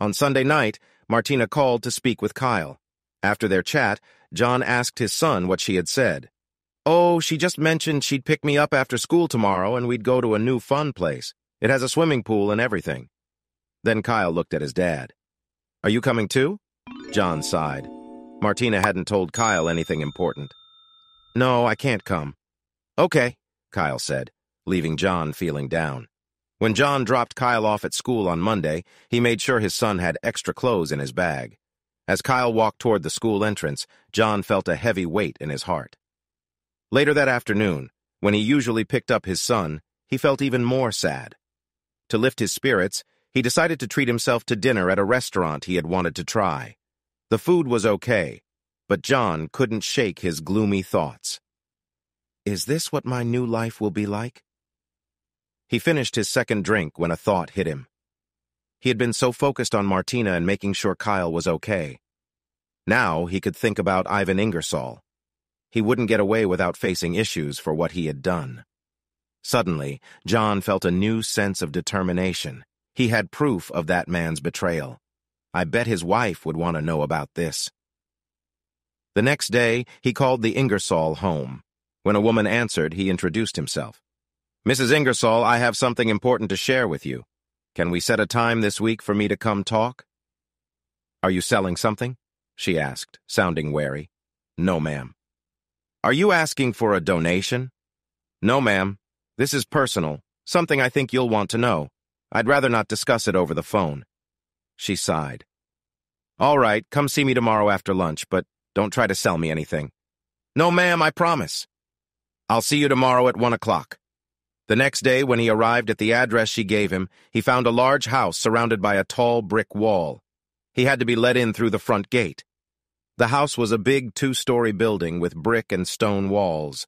On Sunday night, Martina called to speak with Kyle. After their chat, John asked his son what she had said. "Oh, she just mentioned she'd pick me up after school tomorrow and we'd go to a new fun place. It has a swimming pool and everything." Then Kyle looked at his dad. "Are you coming too?" John sighed. Martina hadn't told Kyle anything important. No, I can't come. Okay, Kyle said, leaving John feeling down. When John dropped Kyle off at school on Monday, he made sure his son had extra clothes in his bag. As Kyle walked toward the school entrance, John felt a heavy weight in his heart. Later that afternoon, when he usually picked up his son, he felt even more sad. To lift his spirits, he decided to treat himself to dinner at a restaurant he had wanted to try. The food was okay, but John couldn't shake his gloomy thoughts. Is this what my new life will be like? He finished his second drink when a thought hit him. He had been so focused on Martina and making sure Kyle was okay. Now he could think about Ivan Ingersoll. He wouldn't get away without facing issues for what he had done. Suddenly, John felt a new sense of determination. He had proof of that man's betrayal. I bet his wife would want to know about this. The next day, he called the Ingersoll home. When a woman answered, he introduced himself. Mrs. Ingersoll, I have something important to share with you. Can we set a time this week for me to come talk? Are you selling something? She asked, sounding wary. No, ma'am. Are you asking for a donation? No, ma'am. This is personal, something I think you'll want to know. I'd rather not discuss it over the phone. She sighed. All right, come see me tomorrow after lunch, but don't try to sell me anything. No, ma'am, I promise. I'll see you tomorrow at 1 o'clock. The next day, when he arrived at the address she gave him, he found a large house surrounded by a tall brick wall. He had to be let in through the front gate. The house was a big 2-story building with brick and stone walls.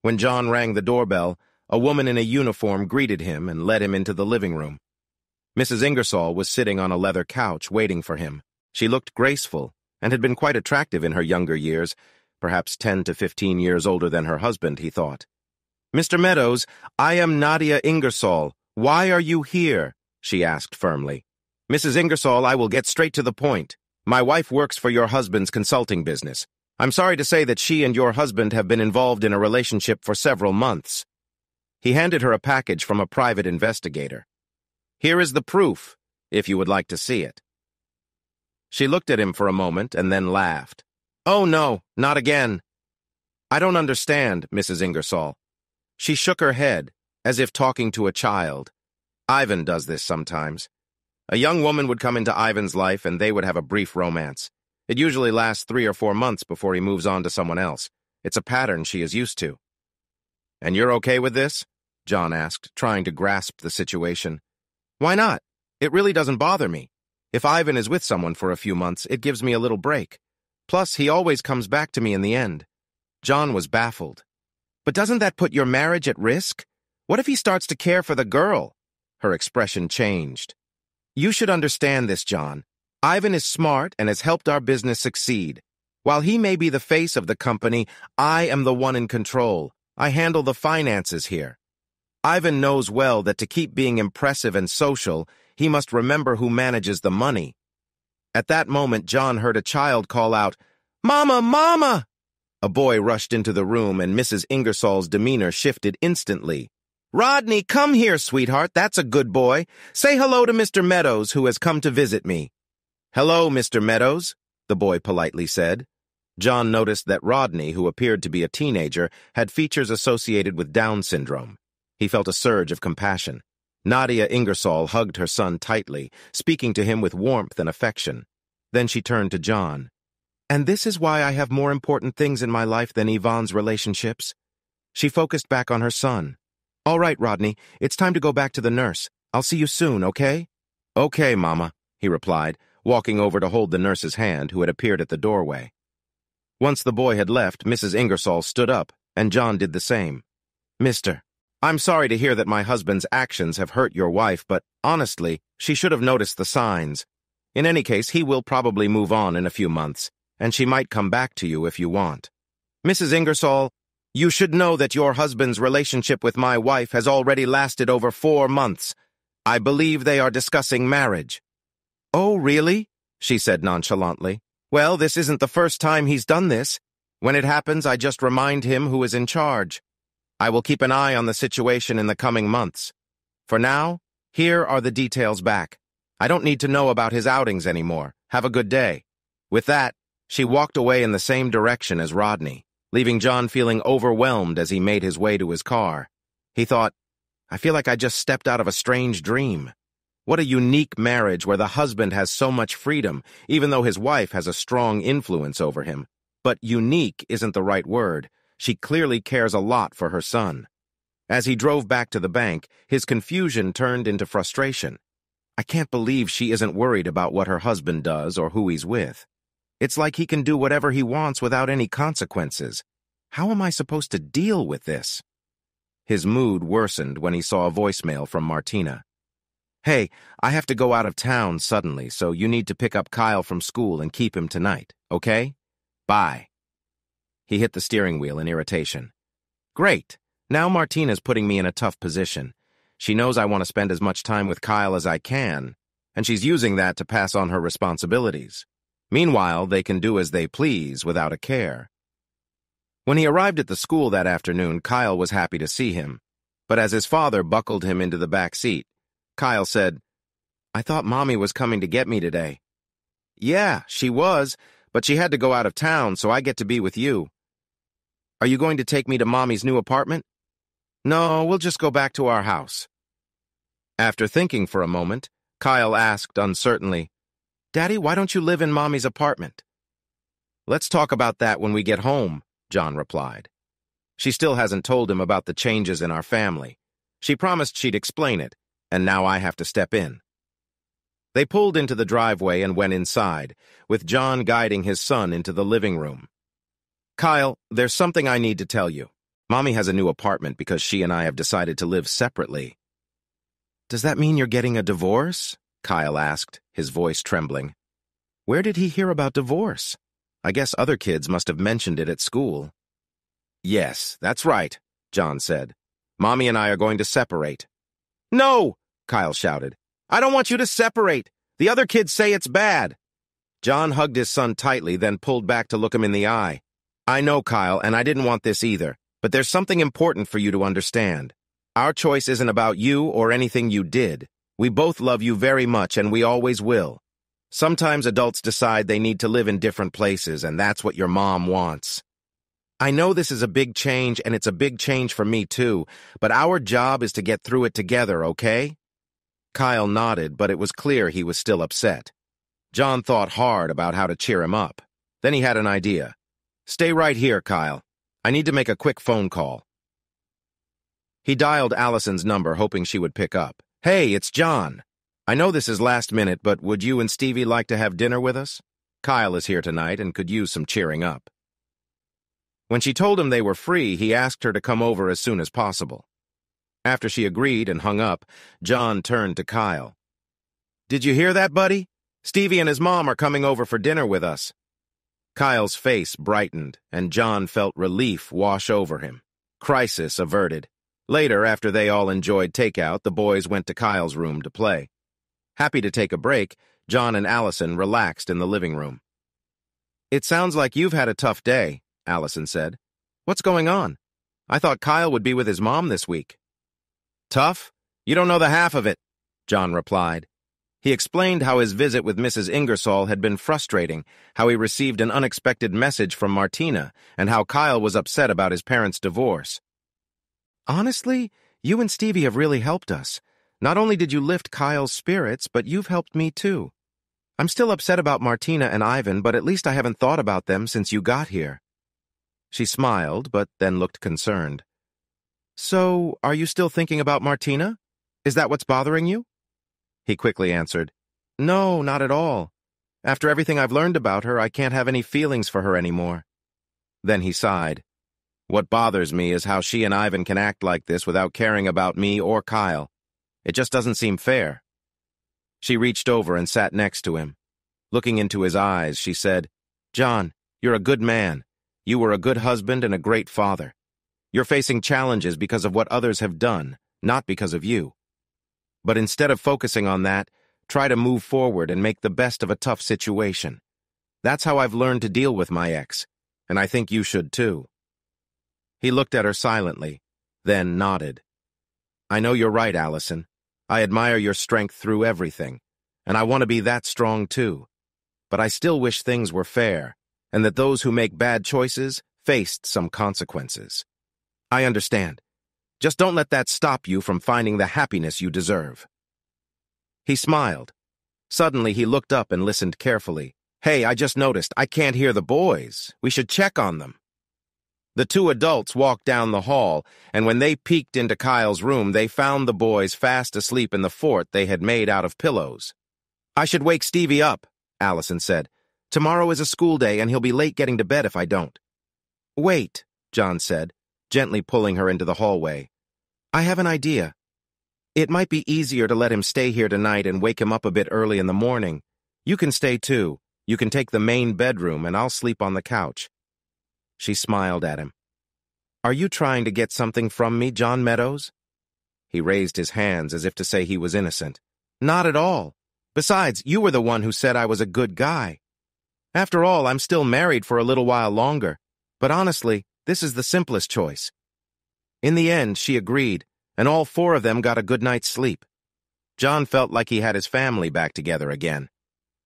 When John rang the doorbell, a woman in a uniform greeted him and led him into the living room. Mrs. Ingersoll was sitting on a leather couch waiting for him. She looked graceful and had been quite attractive in her younger years, perhaps 10 to 15 years older than her husband, he thought. Mr. Meadows, I am Nadia Ingersoll. Why are you here? She asked firmly. Mrs. Ingersoll, I will get straight to the point. My wife works for your husband's consulting business. I'm sorry to say that she and your husband have been involved in a relationship for several months. He handed her a package from a private investigator. Here is the proof, if you would like to see it. She looked at him for a moment and then laughed. Oh, no, not again. I don't understand, Mrs. Ingersoll. She shook her head, as if talking to a child. Ivan does this sometimes. A young woman would come into Ivan's life and they would have a brief romance. It usually lasts 3 or 4 months before he moves on to someone else. It's a pattern she is used to. And you're okay with this? John asked, trying to grasp the situation. Why not? It really doesn't bother me. If Ivan is with someone for a few months, it gives me a little break. Plus, he always comes back to me in the end. John was baffled. But doesn't that put your marriage at risk? What if he starts to care for the girl? Her expression changed. You should understand this, John. Ivan is smart and has helped our business succeed. While he may be the face of the company, I am the one in control. I handle the finances here. Ivan knows well that to keep being impressive and social, he must remember who manages the money. At that moment, John heard a child call out, Mama, Mama! A boy rushed into the room and Mrs. Ingersoll's demeanor shifted instantly. Rodney, come here, sweetheart. That's a good boy. Say hello to Mr. Meadows, who has come to visit me. Hello, Mr. Meadows, the boy politely said. John noticed that Rodney, who appeared to be a teenager, had features associated with Down syndrome. He felt a surge of compassion. Nadia Ingersoll hugged her son tightly, speaking to him with warmth and affection. Then she turned to John. And this is why I have more important things in my life than Yvonne's relationships. She focused back on her son. All right, Rodney, it's time to go back to the nurse. I'll see you soon, okay? Okay, Mama, he replied, walking over to hold the nurse's hand, who had appeared at the doorway. Once the boy had left, Mrs. Ingersoll stood up, and John did the same. Mister, I'm sorry to hear that my husband's actions have hurt your wife, but honestly, she should have noticed the signs. In any case, he will probably move on in a few months, and she might come back to you if you want. Mrs. Ingersoll, you should know that your husband's relationship with my wife has already lasted over 4 months. I believe they are discussing marriage. Oh, really? She said nonchalantly. Well, this isn't the first time he's done this. When it happens, I just remind him who is in charge. I will keep an eye on the situation in the coming months. For now, here are the details back. I don't need to know about his outings anymore. Have a good day. With that, she walked away in the same direction as Rodney, leaving John feeling overwhelmed as he made his way to his car. He thought, I feel like I just stepped out of a strange dream. What a unique marriage where the husband has so much freedom, even though his wife has a strong influence over him. But unique isn't the right word. She clearly cares a lot for her son. As he drove back to the bank, his confusion turned into frustration. I can't believe she isn't worried about what her husband does or who he's with. It's like he can do whatever he wants without any consequences. How am I supposed to deal with this? His mood worsened when he saw a voicemail from Martina. Hey, I have to go out of town suddenly, so you need to pick up Kyle from school and keep him tonight, okay? Bye. He hit the steering wheel in irritation. Great. Now Martina's putting me in a tough position. She knows I want to spend as much time with Kyle as I can, and she's using that to pass on her responsibilities. Meanwhile, they can do as they please without a care. When he arrived at the school that afternoon, Kyle was happy to see him. But as his father buckled him into the back seat, Kyle said, I thought Mommy was coming to get me today. Yeah, she was, but she had to go out of town, so I get to be with you. Are you going to take me to Mommy's new apartment? No, we'll just go back to our house. After thinking for a moment, Kyle asked uncertainly, Daddy, why don't you live in Mommy's apartment? Let's talk about that when we get home, John replied. She still hasn't told him about the changes in our family. She promised she'd explain it, and now I have to step in. They pulled into the driveway and went inside, with John guiding his son into the living room. Kyle, there's something I need to tell you. Mommy has a new apartment because she and I have decided to live separately. Does that mean you're getting a divorce? Kyle asked, his voice trembling. Where did he hear about divorce? I guess other kids must have mentioned it at school. Yes, that's right, John said. Mommy and I are going to separate. No, Kyle shouted. I don't want you to separate. The other kids say it's bad. John hugged his son tightly, then pulled back to look him in the eye. I know, Kyle, and I didn't want this either, but there's something important for you to understand. Our choice isn't about you or anything you did. We both love you very much, and we always will. Sometimes adults decide they need to live in different places, and that's what your mom wants. I know this is a big change, and it's a big change for me too, but our job is to get through it together, okay? Kyle nodded, but it was clear he was still upset. John thought hard about how to cheer him up. Then he had an idea. Stay right here, Kyle. I need to make a quick phone call. He dialed Allison's number, hoping she would pick up. Hey, it's John. I know this is last minute, but would you and Stevie like to have dinner with us? Kyle is here tonight and could use some cheering up. When she told him they were free, he asked her to come over as soon as possible. After she agreed and hung up, John turned to Kyle. Did you hear that, buddy? Stevie and his mom are coming over for dinner with us. Kyle's face brightened, and John felt relief wash over him. Crisis averted. Later, after they all enjoyed takeout, the boys went to Kyle's room to play. Happy to take a break, John and Allison relaxed in the living room. It sounds like you've had a tough day, Allison said. What's going on? I thought Kyle would be with his mom this week. Tough? You don't know the half of it, John replied. He explained how his visit with Mrs. Ingersoll had been frustrating, how he received an unexpected message from Martina, and how Kyle was upset about his parents' divorce. Honestly, you and Stevie have really helped us. Not only did you lift Kyle's spirits, but you've helped me too. I'm still upset about Martina and Ivan, but at least I haven't thought about them since you got here. She smiled, but then looked concerned. So, are you still thinking about Martina? Is that what's bothering you? He quickly answered, No, not at all. After everything I've learned about her, I can't have any feelings for her anymore. Then he sighed. What bothers me is how she and Ivan can act like this without caring about me or Kyle. It just doesn't seem fair. She reached over and sat next to him. Looking into his eyes, she said, John, you're a good man. You were a good husband and a great father. You're facing challenges because of what others have done, not because of you. But instead of focusing on that, try to move forward and make the best of a tough situation. That's how I've learned to deal with my ex, and I think you should too. He looked at her silently, then nodded. I know you're right, Allison. I admire your strength through everything, and I want to be that strong too. But I still wish things were fair, and that those who make bad choices faced some consequences. I understand. Just don't let that stop you from finding the happiness you deserve. He smiled. Suddenly, he looked up and listened carefully. Hey, I just noticed I can't hear the boys. We should check on them. The two adults walked down the hall, and when they peeked into Kyle's room, they found the boys fast asleep in the fort they had made out of pillows. I should wake Stevie up, Allison said. Tomorrow is a school day, and he'll be late getting to bed if I don't. Wait, John said, gently pulling her into the hallway. I have an idea. It might be easier to let him stay here tonight and wake him up a bit early in the morning. You can stay too. You can take the main bedroom, and I'll sleep on the couch. She smiled at him. Are you trying to get something from me, John Meadows? He raised his hands as if to say he was innocent. Not at all. Besides, you were the one who said I was a good guy. After all, I'm still married for a little while longer. But honestly, this is the simplest choice. In the end, she agreed, and all four of them got a good night's sleep. John felt like he had his family back together again.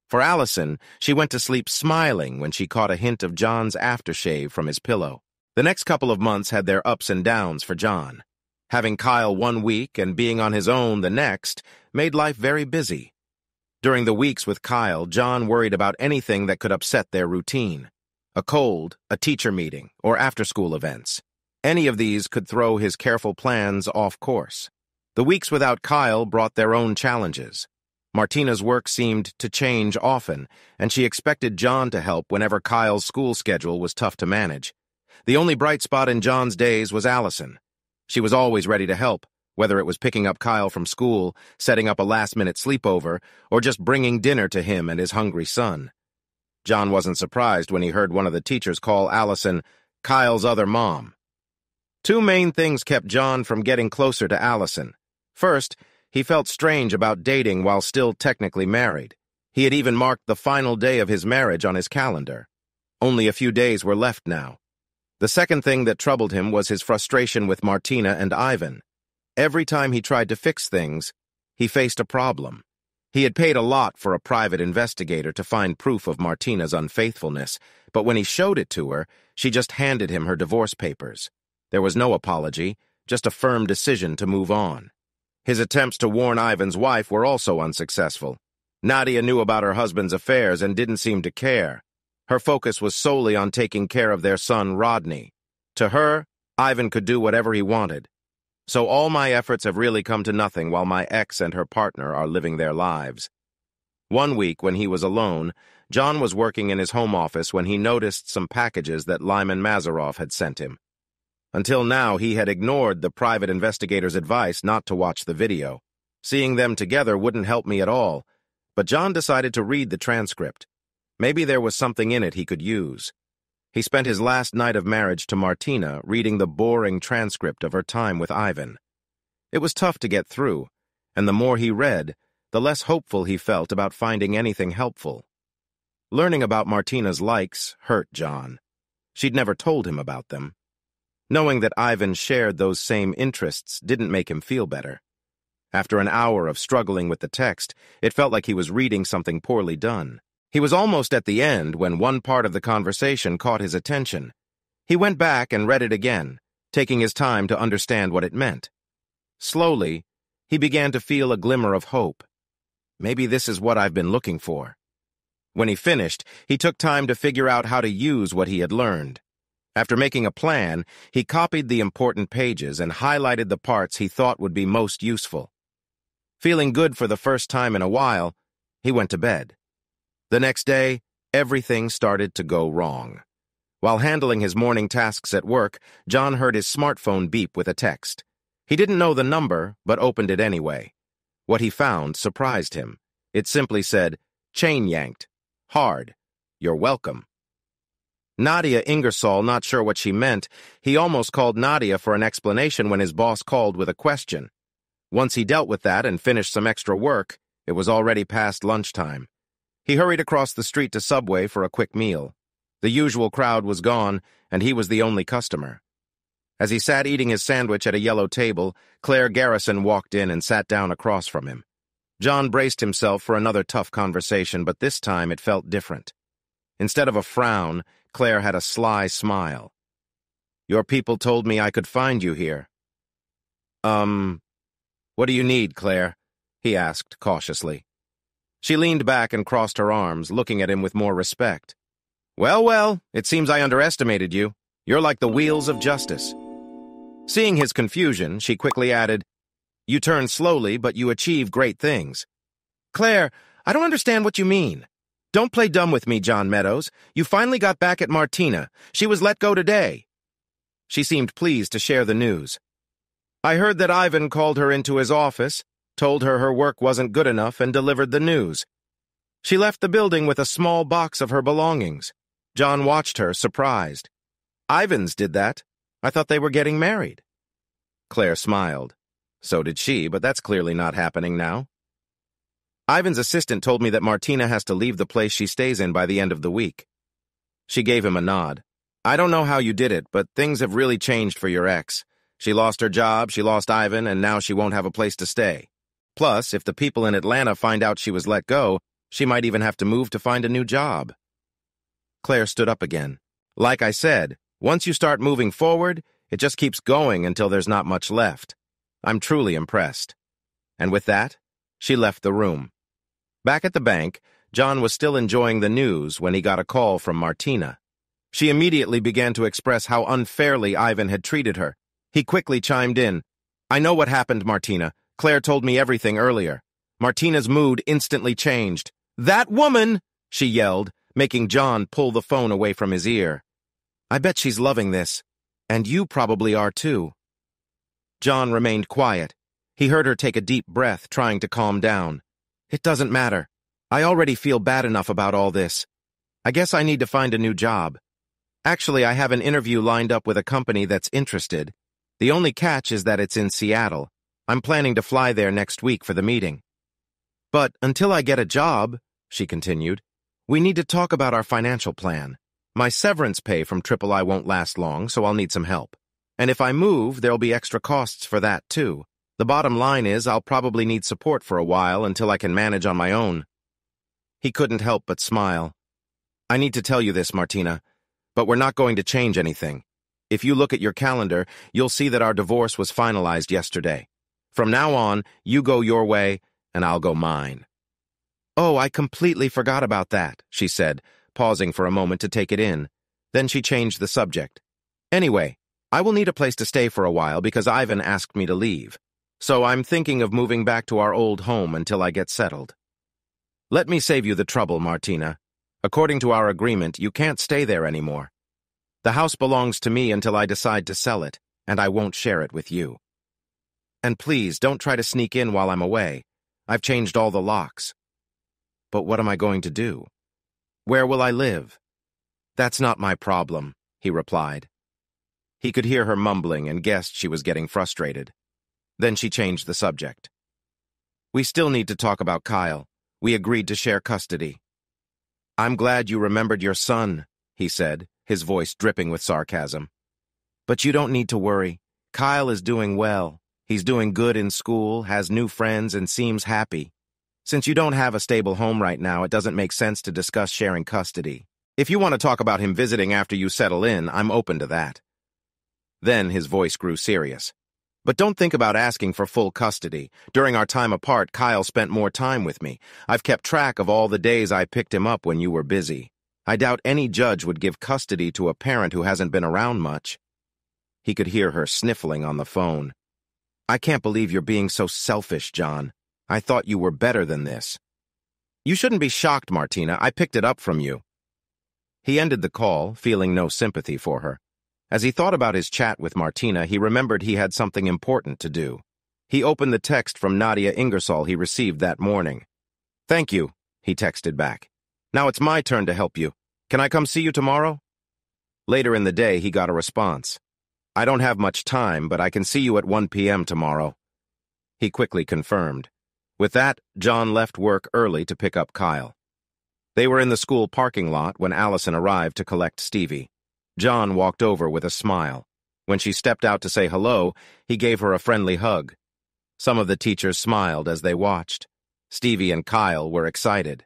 For Allison, she went to sleep smiling when she caught a hint of John's aftershave from his pillow. The next couple of months had their ups and downs for John. Having Kyle 1 week and being on his own the next made life very busy. During the weeks with Kyle, John worried about anything that could upset their routine. A cold, a teacher meeting, or after-school events. Any of these could throw his careful plans off course. The weeks without Kyle brought their own challenges. Martina's work seemed to change often, and she expected John to help whenever Kyle's school schedule was tough to manage. The only bright spot in John's days was Allison. She was always ready to help, whether it was picking up Kyle from school, setting up a last-minute sleepover, or just bringing dinner to him and his hungry son. John wasn't surprised when he heard one of the teachers call Allison Kyle's other mom. Two main things kept John from getting closer to Allison. First, he felt strange about dating while still technically married. He had even marked the final day of his marriage on his calendar. Only a few days were left now. The second thing that troubled him was his frustration with Martina and Ivan. Every time he tried to fix things, he faced a problem. He had paid a lot for a private investigator to find proof of Martina's unfaithfulness, but when he showed it to her, she just handed him her divorce papers. There was no apology, just a firm decision to move on. His attempts to warn Ivan's wife were also unsuccessful. Nadia knew about her husband's affairs and didn't seem to care. Her focus was solely on taking care of their son, Rodney. To her, Ivan could do whatever he wanted. So all my efforts have really come to nothing while my ex and her partner are living their lives. 1 week, when he was alone, John was working in his home office when he noticed some packages that Lyman Mazaroff had sent him. Until now, he had ignored the private investigator's advice not to watch the video. Seeing them together wouldn't help me at all, but John decided to read the transcript. Maybe there was something in it he could use. He spent his last night of marriage to Martina reading the boring transcript of her time with Ivan. It was tough to get through, and the more he read, the less hopeful he felt about finding anything helpful. Learning about Martina's likes hurt John. She'd never told him about them. Knowing that Ivan shared those same interests didn't make him feel better. After an hour of struggling with the text, it felt like he was reading something poorly done. He was almost at the end when one part of the conversation caught his attention. He went back and read it again, taking his time to understand what it meant. Slowly, he began to feel a glimmer of hope. Maybe this is what I've been looking for. When he finished, he took time to figure out how to use what he had learned. After making a plan, he copied the important pages and highlighted the parts he thought would be most useful. Feeling good for the first time in a while, he went to bed. The next day, everything started to go wrong. While handling his morning tasks at work, John heard his smartphone beep with a text. He didn't know the number, but opened it anyway. What he found surprised him. It simply said, "Chain yanked. Hard. You're welcome." Nadia Ingersoll, not sure what she meant, he almost called Nadia for an explanation when his boss called with a question. Once he dealt with that and finished some extra work, it was already past lunchtime. He hurried across the street to Subway for a quick meal. The usual crowd was gone, and he was the only customer. As he sat eating his sandwich at a yellow table, Claire Garrison walked in and sat down across from him. John braced himself for another tough conversation, but this time it felt different. Instead of a frown, Claire had a sly smile. Your people told me I could find you here. What do you need, Claire? He asked cautiously. She leaned back and crossed her arms, looking at him with more respect. Well, it seems I underestimated you. You're like the wheels of justice. Seeing his confusion, she quickly added, You turn slowly, but you achieve great things. Claire, I don't understand what you mean. Don't play dumb with me, John Meadows. You finally got back at Martina. She was let go today. She seemed pleased to share the news. I heard that Ivan called her into his office, told her work wasn't good enough, and delivered the news. She left the building with a small box of her belongings. John watched her, surprised. Ivan's did that. I thought they were getting married. Claire smiled. So did she, but that's clearly not happening now. Ivan's assistant told me that Martina has to leave the place she stays in by the end of the week. She gave him a nod. I don't know how you did it, but things have really changed for your ex. She lost her job, she lost Ivan, and now she won't have a place to stay. Plus, if the people in Atlanta find out she was let go, she might even have to move to find a new job. Claire stood up again. Like I said, once you start moving forward, it just keeps going until there's not much left. I'm truly impressed. And with that, she left the room. Back at the bank, John was still enjoying the news when he got a call from Martina. She immediately began to express how unfairly Ivan had treated her. He quickly chimed in. I know what happened, Martina. Claire told me everything earlier. Martina's mood instantly changed. That woman! She yelled, making John pull the phone away from his ear. I bet she's loving this. And you probably are too. John remained quiet. He heard her take a deep breath, trying to calm down. It doesn't matter. I already feel bad enough about all this. I guess I need to find a new job. Actually, I have an interview lined up with a company that's interested. The only catch is that it's in Seattle. I'm planning to fly there next week for the meeting. But until I get a job, she continued, we need to talk about our financial plan. My severance pay from III won't last long, so I'll need some help. And if I move, there'll be extra costs for that, too. The bottom line is I'll probably need support for a while until I can manage on my own. He couldn't help but smile. I need to tell you this, Martina, but we're not going to change anything. If you look at your calendar, you'll see that our divorce was finalized yesterday. From now on, you go your way, and I'll go mine. Oh, I completely forgot about that, she said, pausing for a moment to take it in. Then she changed the subject. Anyway, I will need a place to stay for a while because Ivan asked me to leave. So I'm thinking of moving back to our old home until I get settled. Let me save you the trouble, Martina. According to our agreement, you can't stay there anymore. The house belongs to me until I decide to sell it, and I won't share it with you. And please, don't try to sneak in while I'm away. I've changed all the locks. But what am I going to do? Where will I live? That's not my problem, he replied. He could hear her mumbling and guessed she was getting frustrated. Then she changed the subject. We still need to talk about Kyle. We agreed to share custody. I'm glad you remembered your son, he said, his voice dripping with sarcasm. But you don't need to worry. Kyle is doing well. He's doing good in school, has new friends, and seems happy. Since you don't have a stable home right now, it doesn't make sense to discuss sharing custody. If you want to talk about him visiting after you settle in, I'm open to that. Then his voice grew serious. But don't think about asking for full custody. During our time apart, Kyle spent more time with me. I've kept track of all the days I picked him up when you were busy. I doubt any judge would give custody to a parent who hasn't been around much. He could hear her sniffling on the phone. I can't believe you're being so selfish, John. I thought you were better than this. You shouldn't be shocked, Martina. I picked it up from you. He ended the call, feeling no sympathy for her. As he thought about his chat with Martina, he remembered he had something important to do. He opened the text from Nadia Ingersoll he received that morning. Thank you, he texted back. Now it's my turn to help you. Can I come see you tomorrow? Later in the day, he got a response. I don't have much time, but I can see you at 1 p.m. tomorrow. He quickly confirmed. With that, John left work early to pick up Kyle. They were in the school parking lot when Allison arrived to collect Stevie. John walked over with a smile. When she stepped out to say hello, he gave her a friendly hug. Some of the teachers smiled as they watched. Stevie and Kyle were excited.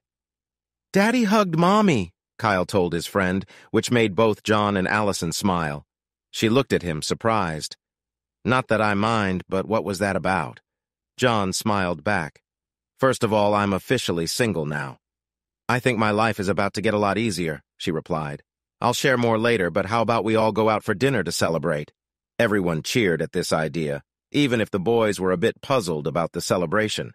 Daddy hugged Mommy, Kyle told his friend, which made both John and Allison smile. She looked at him, surprised. Not that I mind, but what was that about? John smiled back. First of all, I'm officially single now. I think my life is about to get a lot easier, she replied. I'll share more later, but how about we all go out for dinner to celebrate? Everyone cheered at this idea, even if the boys were a bit puzzled about the celebration.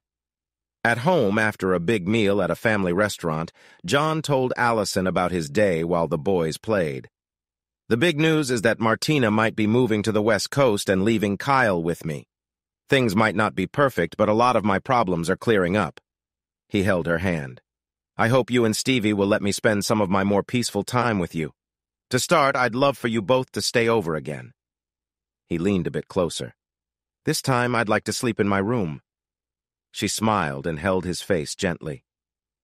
At home, after a big meal at a family restaurant, John told Allison about his day while the boys played. The big news is that Martina might be moving to the West Coast and leaving Kyle with me. Things might not be perfect, but a lot of my problems are clearing up. He held her hand. I hope you and Stevie will let me spend some of my more peaceful time with you. To start, I'd love for you both to stay over again. He leaned a bit closer. This time, I'd like to sleep in my room. She smiled and held his face gently.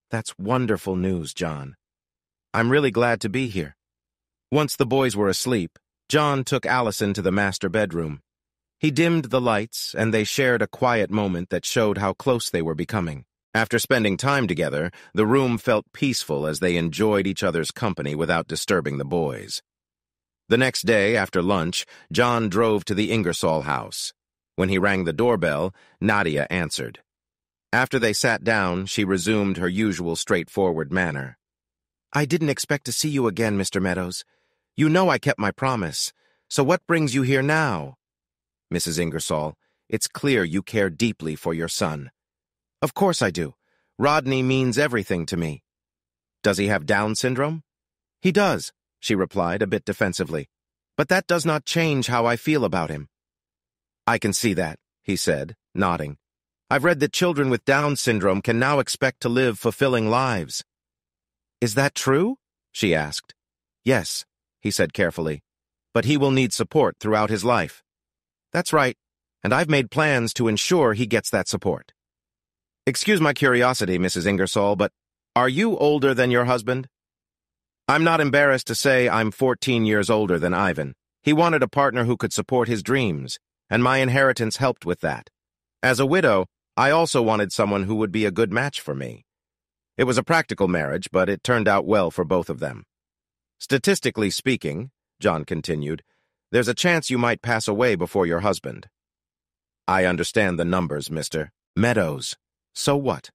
That's wonderful news, John. I'm really glad to be here. Once the boys were asleep, John took Allison to the master bedroom. He dimmed the lights, and they shared a quiet moment that showed how close they were becoming. After spending time together, the room felt peaceful as they enjoyed each other's company without disturbing the boys. The next day, after lunch, John drove to the Ingersoll house. When he rang the doorbell, Nadia answered. After they sat down, she resumed her usual straightforward manner. I didn't expect to see you again, Mr. Meadows. You know I kept my promise. So what brings you here now? Mrs. Ingersoll, it's clear you care deeply for your son. Of course I do. Rodney means everything to me. Does he have Down syndrome? He does, she replied a bit defensively. But that does not change how I feel about him. I can see that, he said, nodding. I've read that children with Down syndrome can now expect to live fulfilling lives. Is that true? She asked. Yes, he said carefully. But he will need support throughout his life. That's right, and I've made plans to ensure he gets that support. Excuse my curiosity, Mrs. Ingersoll, but are you older than your husband? I'm not embarrassed to say I'm 14 years older than Ivan. He wanted a partner who could support his dreams, and my inheritance helped with that. As a widow, I also wanted someone who would be a good match for me. It was a practical marriage, but it turned out well for both of them. Statistically speaking, John continued, there's a chance you might pass away before your husband. I understand the numbers, Mr. Meadows. So what?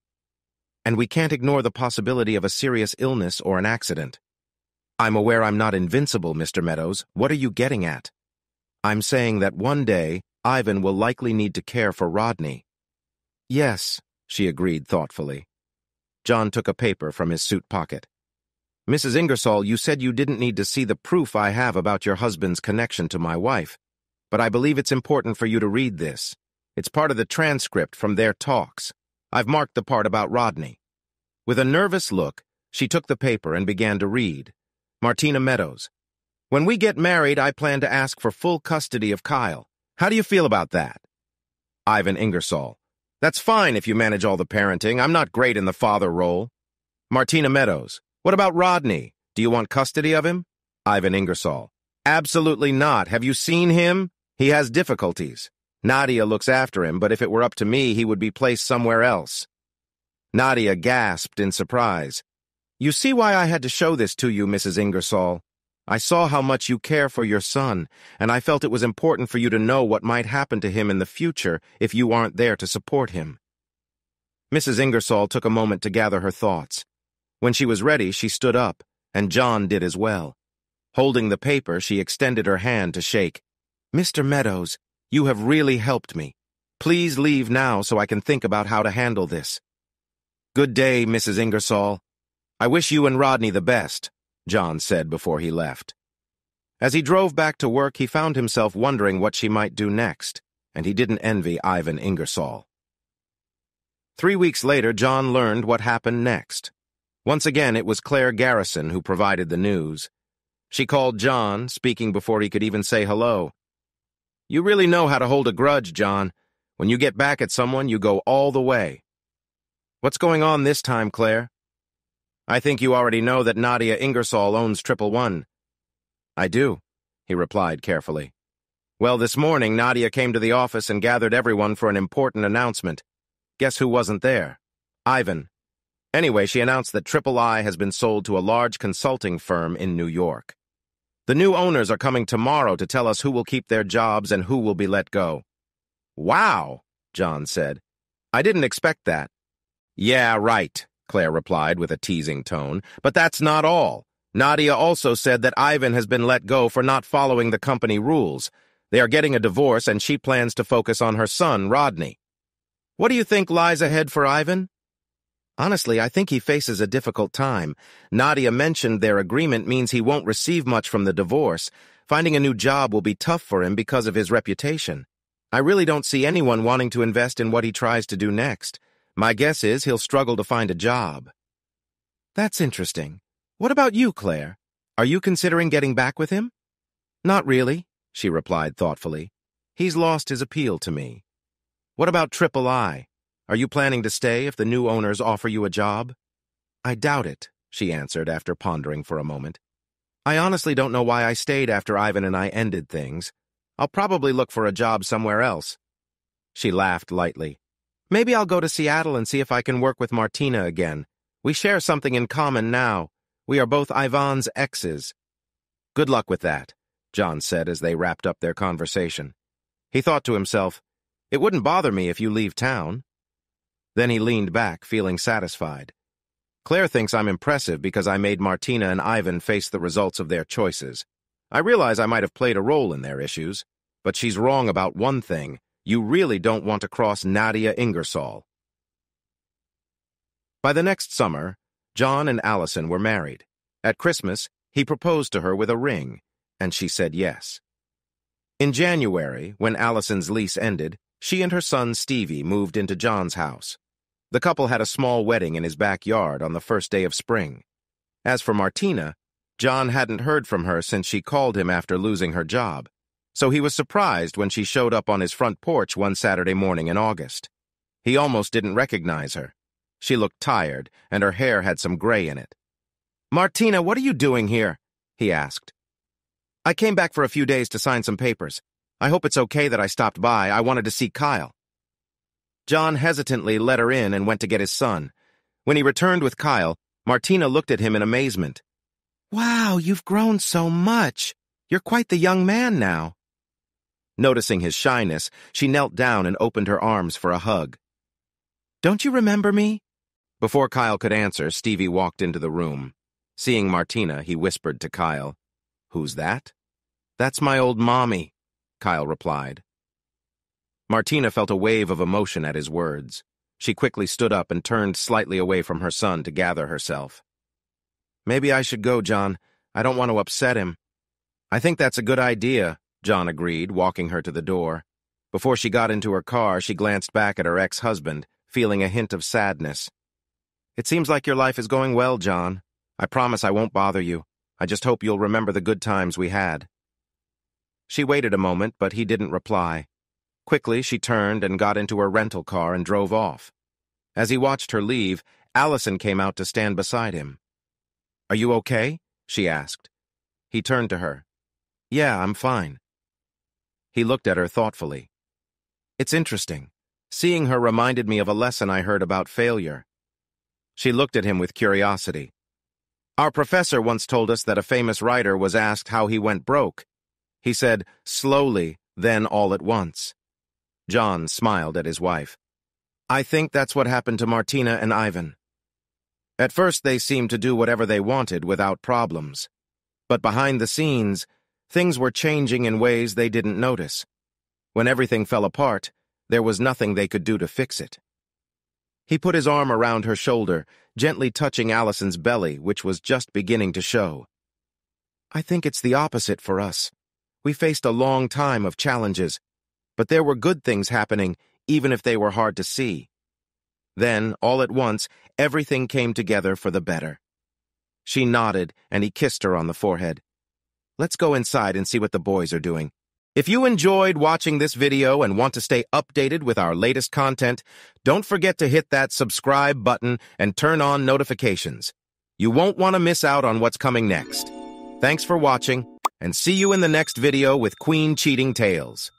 And we can't ignore the possibility of a serious illness or an accident. I'm aware I'm not invincible, Mr. Meadows. What are you getting at? I'm saying that one day, Ivan will likely need to care for Rodney. Yes, she agreed thoughtfully. John took a paper from his suit pocket. Mrs. Ingersoll, you said you didn't need to see the proof I have about your husband's connection to my wife, but I believe it's important for you to read this. It's part of the transcript from their talks. I've marked the part about Rodney. With a nervous look, she took the paper and began to read. Martina Meadows. When we get married, I plan to ask for full custody of Kyle. How do you feel about that? Ivan Ingersoll. That's fine if you manage all the parenting. I'm not great in the father role. Martina Meadows. What about Rodney? Do you want custody of him? Ivan Ingersoll. Absolutely not. Have you seen him? He has difficulties. Nadia looks after him, but if it were up to me, he would be placed somewhere else. Nadia gasped in surprise. You see why I had to show this to you, Mrs. Ingersoll. I saw how much you care for your son, and I felt it was important for you to know what might happen to him in the future if you aren't there to support him. Mrs. Ingersoll took a moment to gather her thoughts. When she was ready, she stood up, and John did as well. Holding the paper, she extended her hand to shake. Mr. Meadows, you have really helped me. Please leave now so I can think about how to handle this. Good day, Mrs. Ingersoll. I wish you and Rodney the best, John said before he left. As he drove back to work, he found himself wondering what she might do next, and he didn't envy Ivan Ingersoll. 3 weeks later, John learned what happened next. Once again, it was Claire Garrison who provided the news. She called John, speaking before he could even say hello. You really know how to hold a grudge, John. When you get back at someone, you go all the way. What's going on this time, Claire? I think you already know that Nadia Ingersoll owns 111. I do, he replied carefully. Well, this morning, Nadia came to the office and gathered everyone for an important announcement. Guess who wasn't there? Ivan. Anyway, she announced that 111 has been sold to a large consulting firm in New York. The new owners are coming tomorrow to tell us who will keep their jobs and who will be let go. Wow, John said. I didn't expect that. Yeah, right, Claire replied with a teasing tone. But that's not all. Nadia also said that Ivan has been let go for not following the company rules. They are getting a divorce and she plans to focus on her son, Rodney. What do you think lies ahead for Ivan? Honestly, I think he faces a difficult time. Nadia mentioned their agreement means he won't receive much from the divorce. Finding a new job will be tough for him because of his reputation. I really don't see anyone wanting to invest in what he tries to do next. My guess is he'll struggle to find a job. That's interesting. What about you, Claire? Are you considering getting back with him? Not really, she replied thoughtfully. He's lost his appeal to me. What about Triple I? Are you planning to stay if the new owners offer you a job? I doubt it, she answered after pondering for a moment. I honestly don't know why I stayed after Ivan and I ended things. I'll probably look for a job somewhere else. She laughed lightly. Maybe I'll go to Seattle and see if I can work with Martina again. We share something in common now. We are both Ivan's exes. Good luck with that, John said as they wrapped up their conversation. He thought to himself, it wouldn't bother me if you leave town. Then he leaned back, feeling satisfied. Claire thinks I'm impressive because I made Martina and Ivan face the results of their choices. I realize I might have played a role in their issues, but she's wrong about one thing. You really don't want to cross Nadia Ingersoll. By the next summer, John and Allison were married. At Christmas, he proposed to her with a ring, and she said yes. In January, when Allison's lease ended, she and her son Stevie moved into John's house. The couple had a small wedding in his backyard on the first day of spring. As for Martina, John hadn't heard from her since she called him after losing her job, so he was surprised when she showed up on his front porch one Saturday morning in August. He almost didn't recognize her. She looked tired, and her hair had some gray in it. "Martina, what are you doing here?" he asked. "I came back for a few days to sign some papers. I hope it's okay that I stopped by. I wanted to see Kyle." John hesitantly let her in and went to get his son. When he returned with Kyle, Martina looked at him in amazement. "Wow, you've grown so much. You're quite the young man now." Noticing his shyness, she knelt down and opened her arms for a hug. "Don't you remember me?" Before Kyle could answer, Stevie walked into the room. Seeing Martina, he whispered to Kyle, "Who's that?" "That's my old mommy," Kyle replied. Martina felt a wave of emotion at his words. She quickly stood up and turned slightly away from her son to gather herself. "Maybe I should go, John. I don't want to upset him." "I think that's a good idea," John agreed, walking her to the door. Before she got into her car, she glanced back at her ex-husband, feeling a hint of sadness. "It seems like your life is going well, John. I promise I won't bother you. I just hope you'll remember the good times we had." She waited a moment, but he didn't reply. Quickly, she turned and got into her rental car and drove off. As he watched her leave, Allison came out to stand beside him. "Are you okay?" she asked. He turned to her. "Yeah, I'm fine." He looked at her thoughtfully. "It's interesting. Seeing her reminded me of a lesson I heard about failure." She looked at him with curiosity. "Our professor once told us that a famous writer was asked how he went broke. He said, slowly, then all at once." John smiled at his wife. "I think that's what happened to Martina and Ivan. At first they seemed to do whatever they wanted without problems. But behind the scenes, things were changing in ways they didn't notice. When everything fell apart, there was nothing they could do to fix it." He put his arm around her shoulder, gently touching Allison's belly, which was just beginning to show. "I think it's the opposite for us. We faced a long time of challenges, but there were good things happening, even if they were hard to see. Then, all at once, everything came together for the better." She nodded, and he kissed her on the forehead. "Let's go inside and see what the boys are doing." If you enjoyed watching this video and want to stay updated with our latest content, don't forget to hit that subscribe button and turn on notifications. You won't want to miss out on what's coming next. Thanks for watching, and see you in the next video with Queen Cheating Tales.